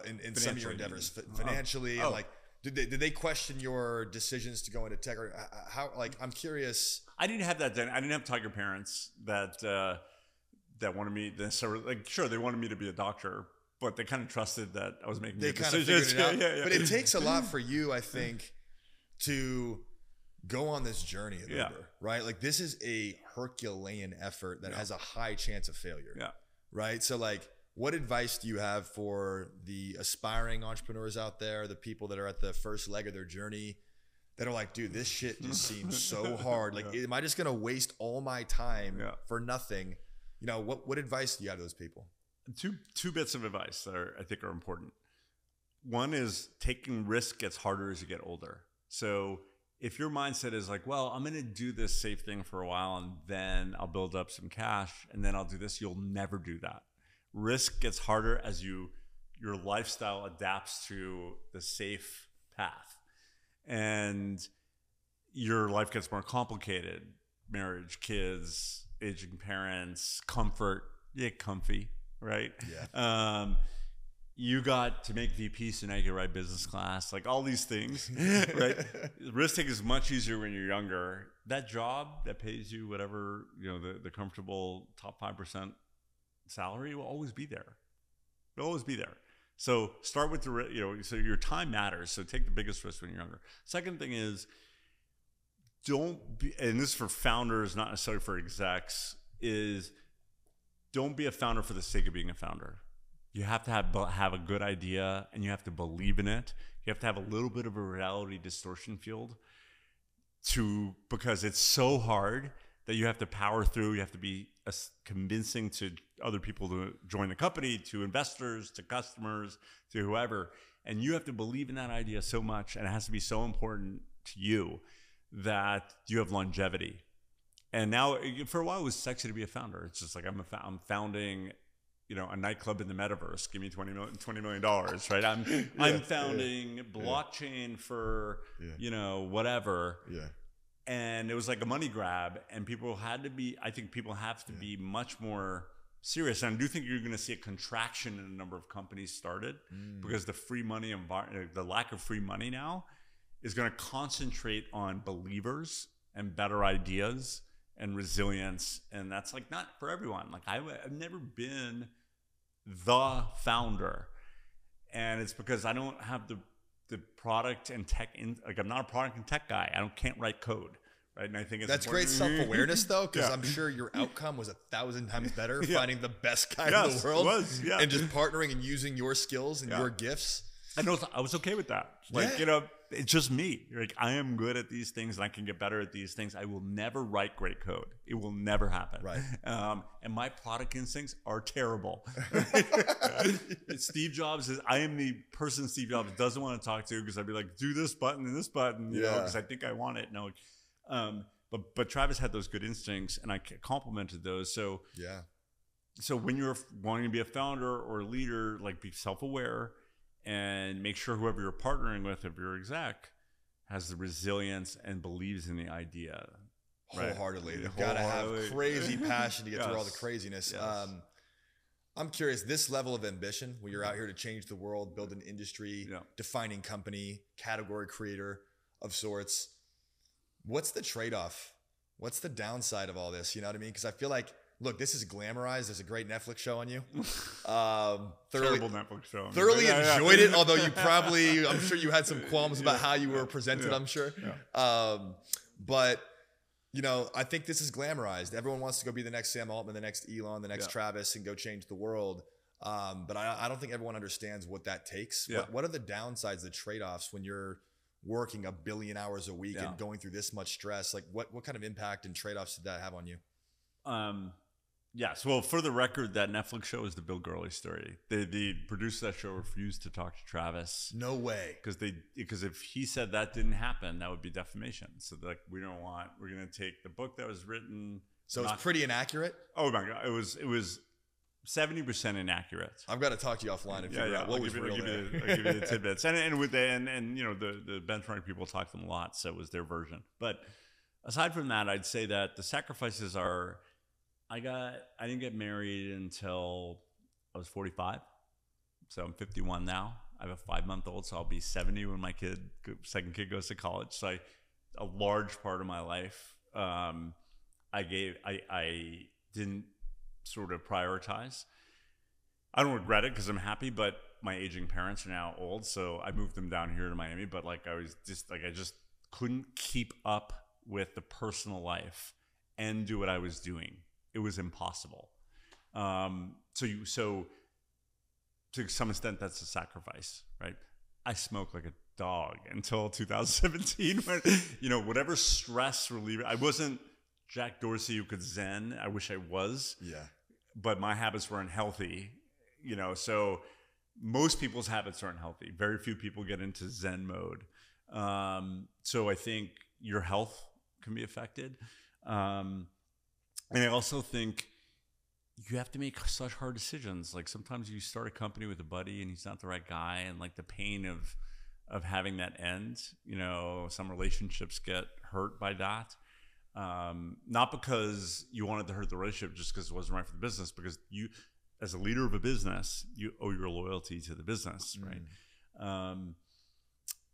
In some of your endeavors, financially, and like, did they question your decisions to go into tech, or how? Like, I'm curious. I didn't have that. I didn't have tiger parents that wanted me necessarily. Like, sure, they wanted me to be a doctor, but they kind of trusted that I was making good decisions. Figured it out. Yeah. But it takes a lot for you, I think, to go on this journey at Uber, right? Like, this is a Herculean effort that has a high chance of failure. Yeah. Right. So, like, what advice do you have for the aspiring entrepreneurs out there, the people that are at the first leg of their journey that are like, dude, this shit just seems so hard. Like, am I just going to waste all my time for nothing? What advice do you have to those people? Two bits of advice that I think are important. One is taking risk gets harder as you get older. So if your mindset is like, well, I'm going to do this safe thing for a while and then I'll build up some cash and then I'll do this, you'll never do that. Risk gets harder as your lifestyle adapts to the safe path, and your life gets more complicated. Marriage, kids, aging parents, comfort, you get comfy, right? Yeah. You got to make VP, so now you can ride business class, like all these things, right? Risk take is much easier when you're younger. That job that pays you whatever, the comfortable top 5% salary will always be there. It'll always be there. So start with so your time matters. So take the biggest risk when you're younger. Second thing is, and this is for founders, not necessarily for execs, is don't be a founder for the sake of being a founder. You have to have a good idea, and you have to believe in it. You have to have a little bit of a reality distortion field because it's so hard that you have to power through. You have to be convincing to other people to join the company, to investors, to customers, to whoever. And you have to believe in that idea so much, and it has to be so important to you that you have longevity. And now, for a while, it was sexy to be a founder. It's just like, I'm founding, a nightclub in the metaverse. Give me $20 million, right? I'm founding blockchain for, whatever. Yeah. And it was like a money grab, and people have to be much more serious. And I do think you're going to see a contraction in the number of companies started because the free money the lack of free money now is going to concentrate on believers and better ideas and resilience. And that's like not for everyone. Like I've never been the founder, and it's because I don't have the product and tech I'm not a product and tech guy. Can't write code, right? And I think that's great self-awareness though, because I'm sure your outcome was 1,000 times better finding the best guy in the world and just partnering and using your skills and your gifts. I was okay with that. it's just me. Like, I am good at these things and I can get better at these things. I will never write great code. It will never happen. Right. And my product instincts are terrible. Steve Jobs I am the person Steve Jobs doesn't want to talk to, because I'd be like, do this button and this button, you know, because I think I want it. No. But Travis had those good instincts, and I complimented those. So when you're wanting to be a founder or a leader, like, be self-aware and make sure whoever you're partnering with, if you're exec, has the resilience and believes in the idea. Wholeheartedly. You've got to have crazy passion to get through all the craziness. Yes. I'm curious, this level of ambition, where you're out here to change the world, build an industry, defining company, category creator of sorts, what's the trade-off? What's the downside of all this? You know what I mean? Because I feel like, look, this is glamorized. There's a great Netflix show on you. Terrible Netflix show. Thoroughly enjoyed it, although you probably, I'm sure you had some qualms about how you were presented, I'm sure. But, you know, I think this is glamorized. Everyone wants to go be the next Sam Altman, the next Elon, the next Travis, and go change the world. But I don't think everyone understands what that takes. What are the downsides, the trade-offs when you're working 1 billion hours a week and going through this much stress? Like, what kind of impact and trade-offs did that have on you? Yes. Well, for the record, that Netflix show is the Bill Gurley story. The producer of that show refused to talk to Travis. No way. Because if he said that didn't happen, that would be defamation. So, like, we're going to take the book that was written. So it's pretty inaccurate? Oh my God. It was 70% inaccurate. I've got to talk to you offline and figure out what was real there. I'll give you the tidbits. And you know, the benchmark people talk to them a lot, so it was their version. But aside from that, I'd say that the sacrifices are, I didn't get married until I was 45. So I'm 51 now. I have a 5-month-old, so I'll be 70 when my second kid goes to college. So a large part of my life, I didn't sort of prioritize. I don't regret it because I'm happy, but my aging parents are now old, so I moved them down here to Miami. But like, I just couldn't keep up with the personal life and do what I was doing. It was impossible. So to some extent, that's a sacrifice, right? I smoked like a dog until 2017, when, you know, whatever stress reliever. I wasn't Jack Dorsey who could Zen. I wish I was. Yeah. But my habits weren't healthy, you know. So most people's habits aren't healthy. Very few people get into Zen mode. So I think your health can be affected. And I also think you have to make such hard decisions. Like, sometimes you start a company with a buddy and he's not the right guy, and like the pain of having that end, you know, some relationships get hurt by that. Not because you wanted to hurt the relationship, just because it wasn't right for the business, because you, as a leader of a business, you owe your loyalty to the business, right?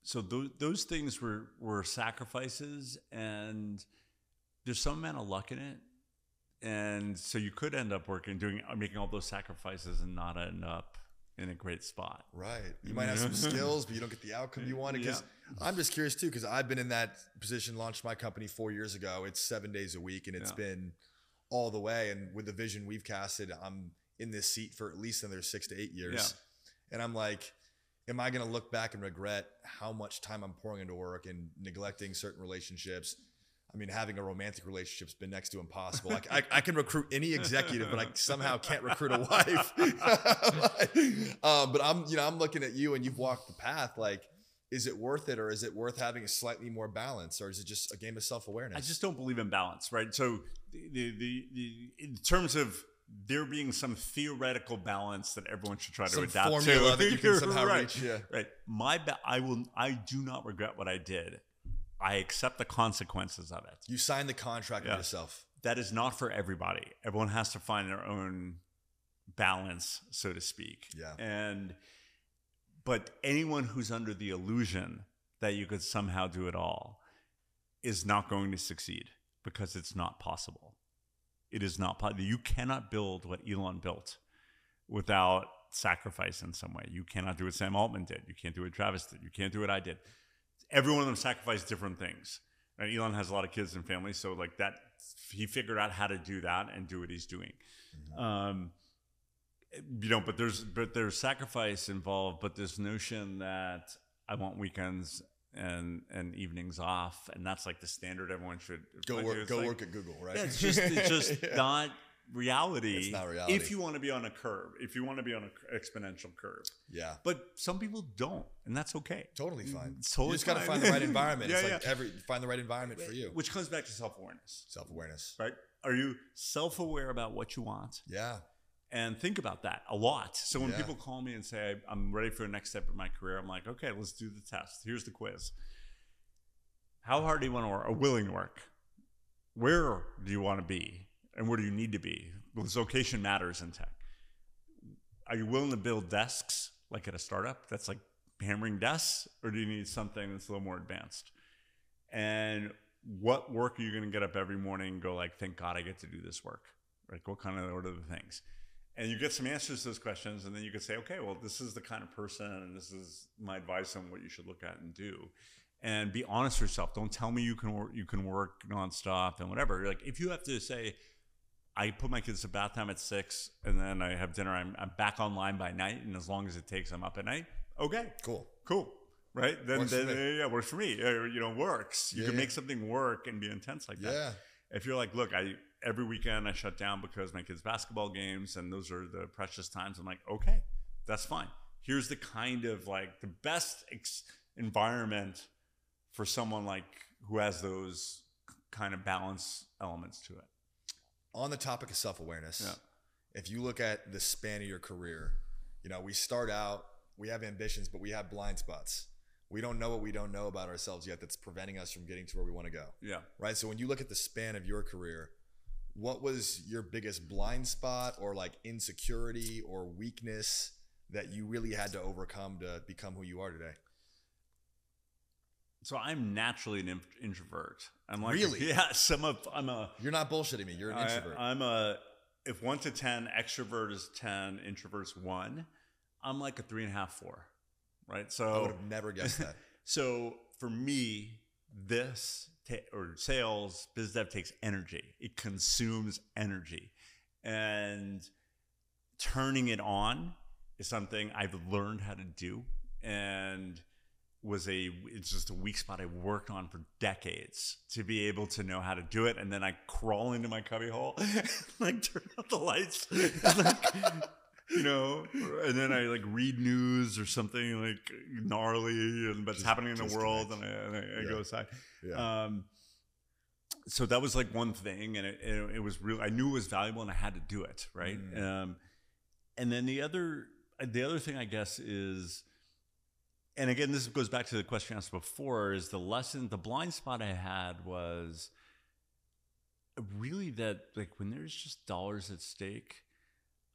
So those things were sacrifices, and there's some amount of luck in it. And so you could end up making all those sacrifices and not end up in a great spot. Right. You might have some skills, but you don't get the outcome you wanted. Because I'm just curious too, because I've been in that position, launched my company 4 years ago. It's 7 days a week, and it's been all the way. And with the vision we've casted, I'm in this seat for at least another 6 to 8 years. Yeah. And I'm like, am I going to look back and regret how much time I'm pouring into work and neglecting certain relationships? I mean, having a romantic relationship's been next to impossible. Like, I can recruit any executive, but I somehow can't recruit a wife. But I'm looking at you, and you've walked the path. Like, is it worth it, or is it worth having a slightly more balance, or is it just a game of self-awareness? I just don't believe in balance, right? So in terms of there being some theoretical balance that everyone should try to adapt to, formula that you can somehow reach. Yeah. Right. I do not regret what I did. I accept the consequences of it. You signed the contract with yourself. That is not for everybody. Everyone has to find their own balance, so to speak. Yeah. But anyone who's under the illusion that you could somehow do it all is not going to succeed, because it's not possible. It is not possible. You cannot build what Elon built without sacrifice in some way. You cannot do what Sam Altman did. You can't do what Travis did. You can't do what I did. Every one of them sacrificed different things. And Elon has a lot of kids and family, so like that, he figured out how to do that and do what he's doing. Mm-hmm. You know, but there's sacrifice involved, but this notion that I want weekends and evenings off, and that's like the standard everyone should go work at Google, right? Yeah, it's just yeah. not reality. It's not reality. If you want to be on a curve, if you want to be on an exponential curve. Yeah. But some people don't, and that's okay. Totally fine. It's totally you just got to fine. find the right environment. Yeah, It's like find the right environment for you. Which comes back to self-awareness. Self-awareness. Right? Are you self-aware about what you want? Yeah. And think about that a lot. So when Yeah. people call me and say, I'm ready for the next step in my career, I'm like, okay, let's do the test. Here's the quiz. How hard do you want to work or willing to work? Where do you want to be? And where do you need to be? Because location matters in tech. Are you willing to build desks like at a startup that's like hammering desks? Or do you need something that's a little more advanced? And what work are you going to get up every morning and go like, thank God I get to do this work? Like what kind of order the things? And you get some answers to those questions, and then you could say, okay, well, this is the kind of person, and this is my advice on what you should look at and do. And be honest with yourself. Don't tell me you can work nonstop and whatever. Like if you have to say, I put my kids to bath time at 6, and then I have dinner. I'm back online by night, and as long as it takes, I'm up at night. Okay, cool, right? Then works for me. Works. You can make something work and be intense like that. Yeah. If you're like, look, every weekend I shut down because my kids' basketball games, and those are the precious times. I'm like, okay, that's fine. Here's the kind of like the best environment for someone like who has those kind of balance elements to it. On the topic of self-awareness, yeah. If you look at the span of your career, we start out, we have ambitions, but we have blind spots. We don't know what we don't know about ourselves yet that's preventing us from getting to where we want to go. Yeah. Right? So when you look at the span of your career, what was your biggest blind spot or like insecurity or weakness that you really had to overcome to become who you are today? So I'm naturally an introvert. I'm like, really? Yes. You're not bullshitting me. You're an introvert. If 1 to 10, extrovert is 10, introvert's 1. I'm like a 3.5, 4. Right. So I would have never guessed that. So for me, sales, biz dev takes energy. It consumes energy, and turning it on is something I've learned how to do, and it's just a weak spot I worked on for decades to be able to know how to do it. And then I crawl into my cubbyhole, like turn out the lights, and then I like read news or something like gnarly but it's happening in the world, and I go aside. Yeah. So that was like one thing, and it was real. I knew it was valuable, and I had to do it, right? And then the other thing, I guess, is, and again, this goes back to the question I asked before, is the blind spot I had was really that, like, when there's just dollars at stake,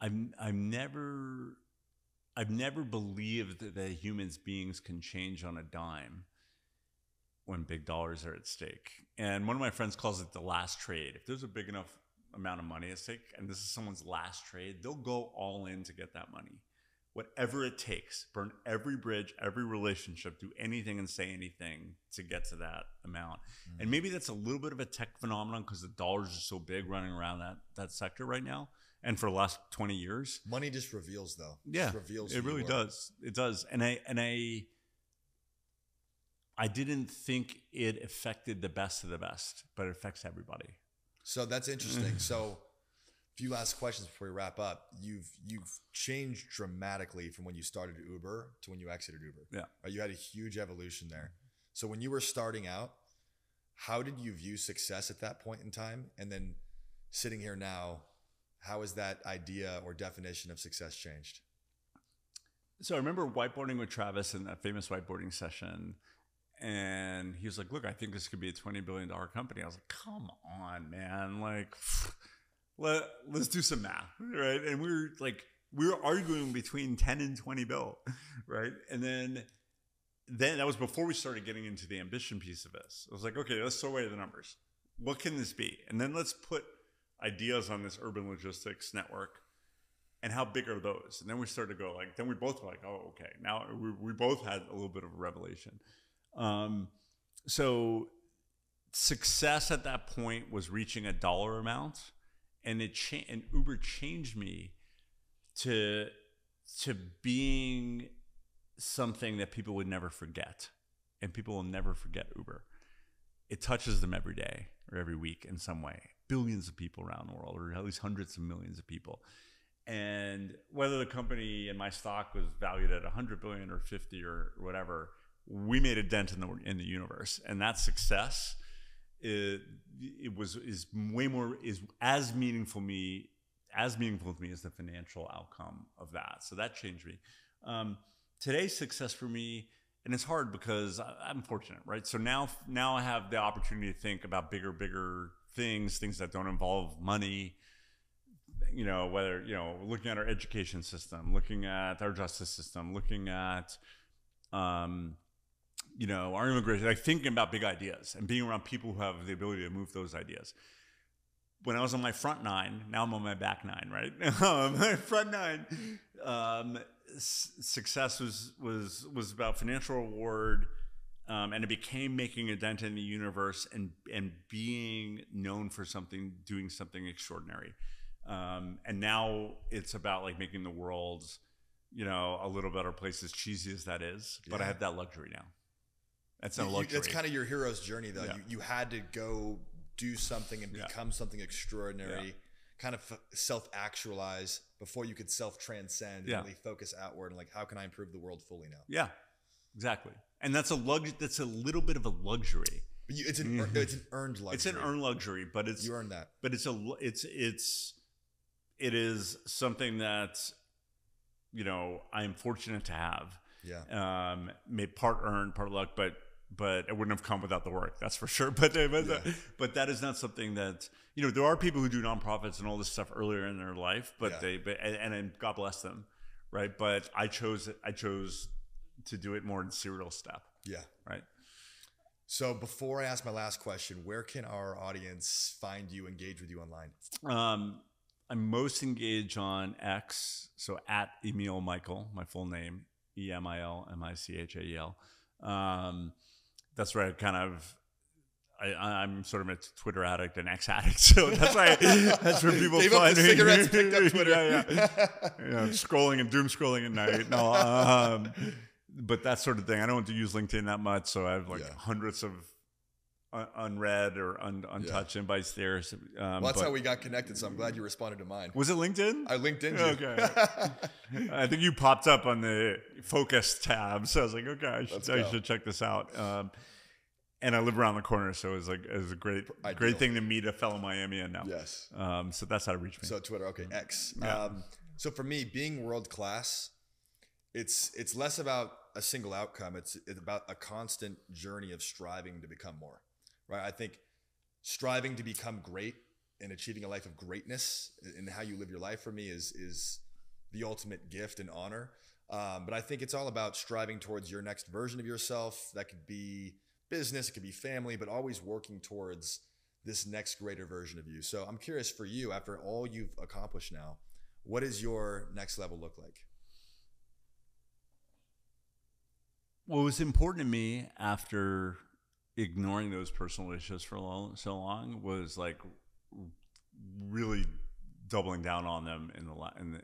I've never believed that human beings can change on a dime when big dollars are at stake. And one of my friends calls it the last trade. If there's a big enough amount of money at stake, and this is someone's last trade, they'll go all in to get that money. Whatever it takes, burn every bridge, every relationship, do anything and say anything to get to that amount. Mm-hmm. And maybe that's a little bit of a tech phenomenon because the dollars are so big running around that sector right now. And for the last 20 years. Money just reveals, though. Yeah, just reveals it really does. It does. And I didn't think it affected the best of the best, but it affects everybody. So that's interesting. So a few last questions before we wrap up. You've changed dramatically from when you started Uber to when you exited Uber. Yeah. Right? You had a huge evolution there. So when you were starting out, how did you view success at that point in time? And then sitting here now, how has that idea or definition of success changed? So I remember whiteboarding with Travis in that famous whiteboarding session. And he was like, look, I think this could be a $20 billion company. I was like, come on, man. Like, let's do some math, right? And we were arguing between 10 and 20 bill, right? And then that was before we started getting into the ambition piece of this. I was like, okay, let's throw away the numbers. What can this be? And then let's put ideas on this urban logistics network, and how big are those? And then we started to go then we both were like, oh, okay. Now we both had a little bit of a revelation. So success at that point was reaching a dollar amount, and and Uber changed me to being something that people would never forget. and people will never forget Uber. It touches them every day or every week in some way. Billions of people around the world, or at least hundreds of millions of people. And whether the company and my stock was valued at 100 billion or 50 or whatever, we made a dent in the universe, and that success is as meaningful to me as the financial outcome of that. So that changed me. Today's success for me, and it's hard because I'm fortunate, right? So now I have the opportunity to think about bigger things that don't involve money. Whether, looking at our education system, looking at our justice system, looking at, our immigration, like thinking about big ideas and being around people who have the ability to move those ideas. When I was on my front nine, now I'm on my back nine, right? My front nine, success was about financial reward, and it became making a dent in the universe and being known for doing something extraordinary. And now it's about like making the world, a little better place, as cheesy as that is. But I have that luxury now. That's no luxury. That's kind of your hero's journey, though. Yeah. You had to go do something and become something extraordinary, kind of self-actualize before you could self-transcend and really focus outward and like, how can I improve the world fully now? Yeah, exactly. And that's a little bit of a luxury. But it's an earned luxury. It's an earned luxury, but you earned that. But it is something that, I am fortunate to have. Yeah. Part earned, part luck, but it wouldn't have come without the work. That's for sure. But that is not something that, there are people who do nonprofits and all this stuff earlier in their life, and God bless them, right? But I chose to do it more in serial step. Yeah. Right. So before I ask my last question, where can our audience find you, engage with you online? I'm most engaged on X, so at Emil Michael, my full name, EMILMICHAEL. That's where I'm sort of a Twitter addict and X addict, so that's where people find me. Cigarettes picked up Twitter. Scrolling and doom scrolling at night. No, but that sort of thing. I don't use LinkedIn that much, so I have hundreds of unread or untouched invites there. Well, that's how we got connected, so I'm glad you responded to mine. Was it LinkedIn? I LinkedIned you. Okay. I think you popped up on the focus tab, so I was like, okay, I should check this out. And I live around the corner, so it was a great thing to meet a fellow Miamian now. Yes. So that's how to reach me. So Twitter, okay, X. Yeah. So for me, being world class, it's less about a single outcome. It's about a constant journey of striving to become more. Right. I think striving to become great and achieving a life of greatness in how you live your life for me is the ultimate gift and honor. But I think it's all about striving towards your next version of yourself. That could be business, it could be family, but always working towards this next greater version of you. So I'm curious for you, after all you've accomplished now, what does your next level look like? What was important to me after ignoring those personal issues for so long was like really doubling down on them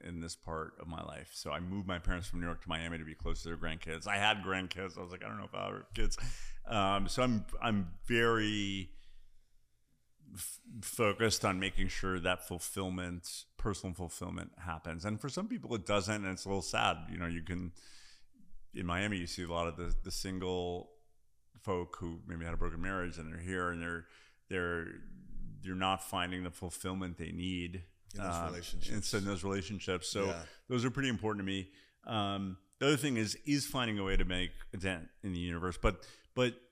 in this part of my life. So I moved my parents from New York to Miami to be close to their grandkids. I had grandkids. I was like, I don't know if I'll have kids. So I'm very focused on making sure that personal fulfillment happens. And for some people it doesn't, and it's a little sad. You can, in Miami, you see a lot of the single folk who maybe had a broken marriage and they're here and they're not finding the fulfillment they need in those relationships. In those relationships. So those are pretty important to me. The other thing is finding a way to make a dent in the universe. But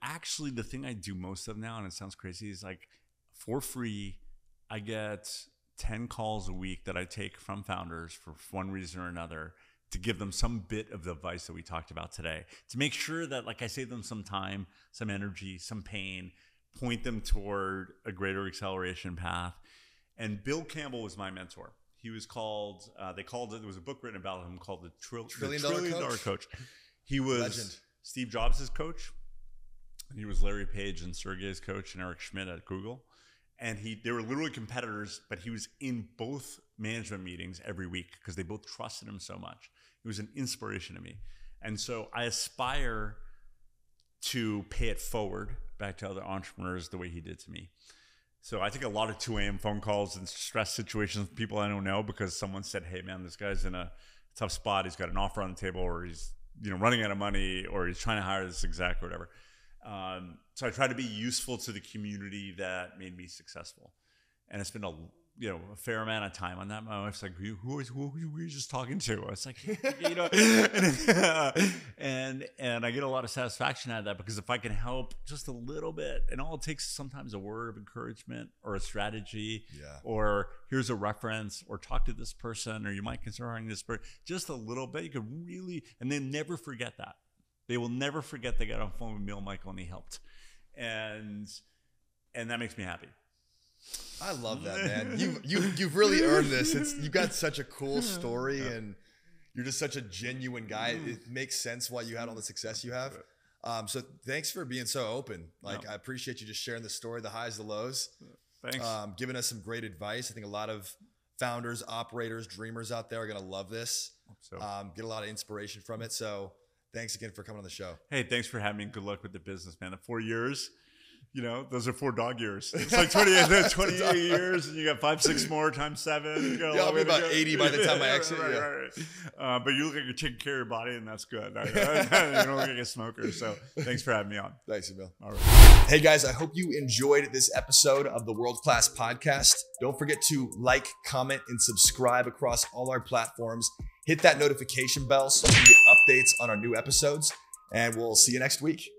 actually the thing I do most of now, and it sounds crazy, is like for free, I get 10 calls a week that I take from founders for one reason or another, to give them some bit of the advice that we talked about today, to make sure that like I save them some time, some energy, some pain, point them toward a greater acceleration path. And Bill Campbell was my mentor. He was called, there was a book written about him called the Trillion Dollar Coach. He was Legend. Steve Jobs' coach. He was Larry Page and Sergey's coach and Eric Schmidt at Google. And they were literally competitors, but he was in both management meetings every week because they both trusted him so much. It was an inspiration to me. And so I aspire to pay it forward back to other entrepreneurs the way he did to me. So I think a lot of 2 a.m. phone calls and stress situations with people I don't know because someone said, hey man, this guy's in a tough spot. He's got an offer on the table, or he's running out of money, or he's trying to hire this exec or whatever. So I try to be useful to the community that made me successful. And it's been a fair amount of time on that. My wife's like, who were you just talking to? I was like, and I get a lot of satisfaction out of that, because if I can help just a little bit, and all it takes is sometimes a word of encouragement or a strategy, or here's a reference, or talk to this person, or you might consider hiring this person, just a little bit, you could really, and they never forget that. They will never forget they got on the phone with Emil Michael and he helped. And that makes me happy. I love that, man. You've really earned this. You've got such a cool story, and you're just such a genuine guy. It makes sense why you had all the success you have. So thanks for being so open. I appreciate you just sharing the story, the highs, the lows. Thanks. Giving us some great advice. I think a lot of founders, operators, dreamers out there are going to love this. Get a lot of inspiration from it. So thanks again for coming on the show. Hey, thanks for having me. Good luck with the business, man. The 4 years. Those are 4 dog years. It's like 28 years, and you got 5, 6 more times 7. I'll be about 80 by the time I exit. Right. But you look like you're taking care of your body, and that's good. You don't look like a smoker. So thanks for having me on. Thanks, Emil. All right. Hey, guys, I hope you enjoyed this episode of the World Class Podcast. Don't forget to like, comment, and subscribe across all our platforms. Hit that notification bell so you can get updates on our new episodes, and we'll see you next week.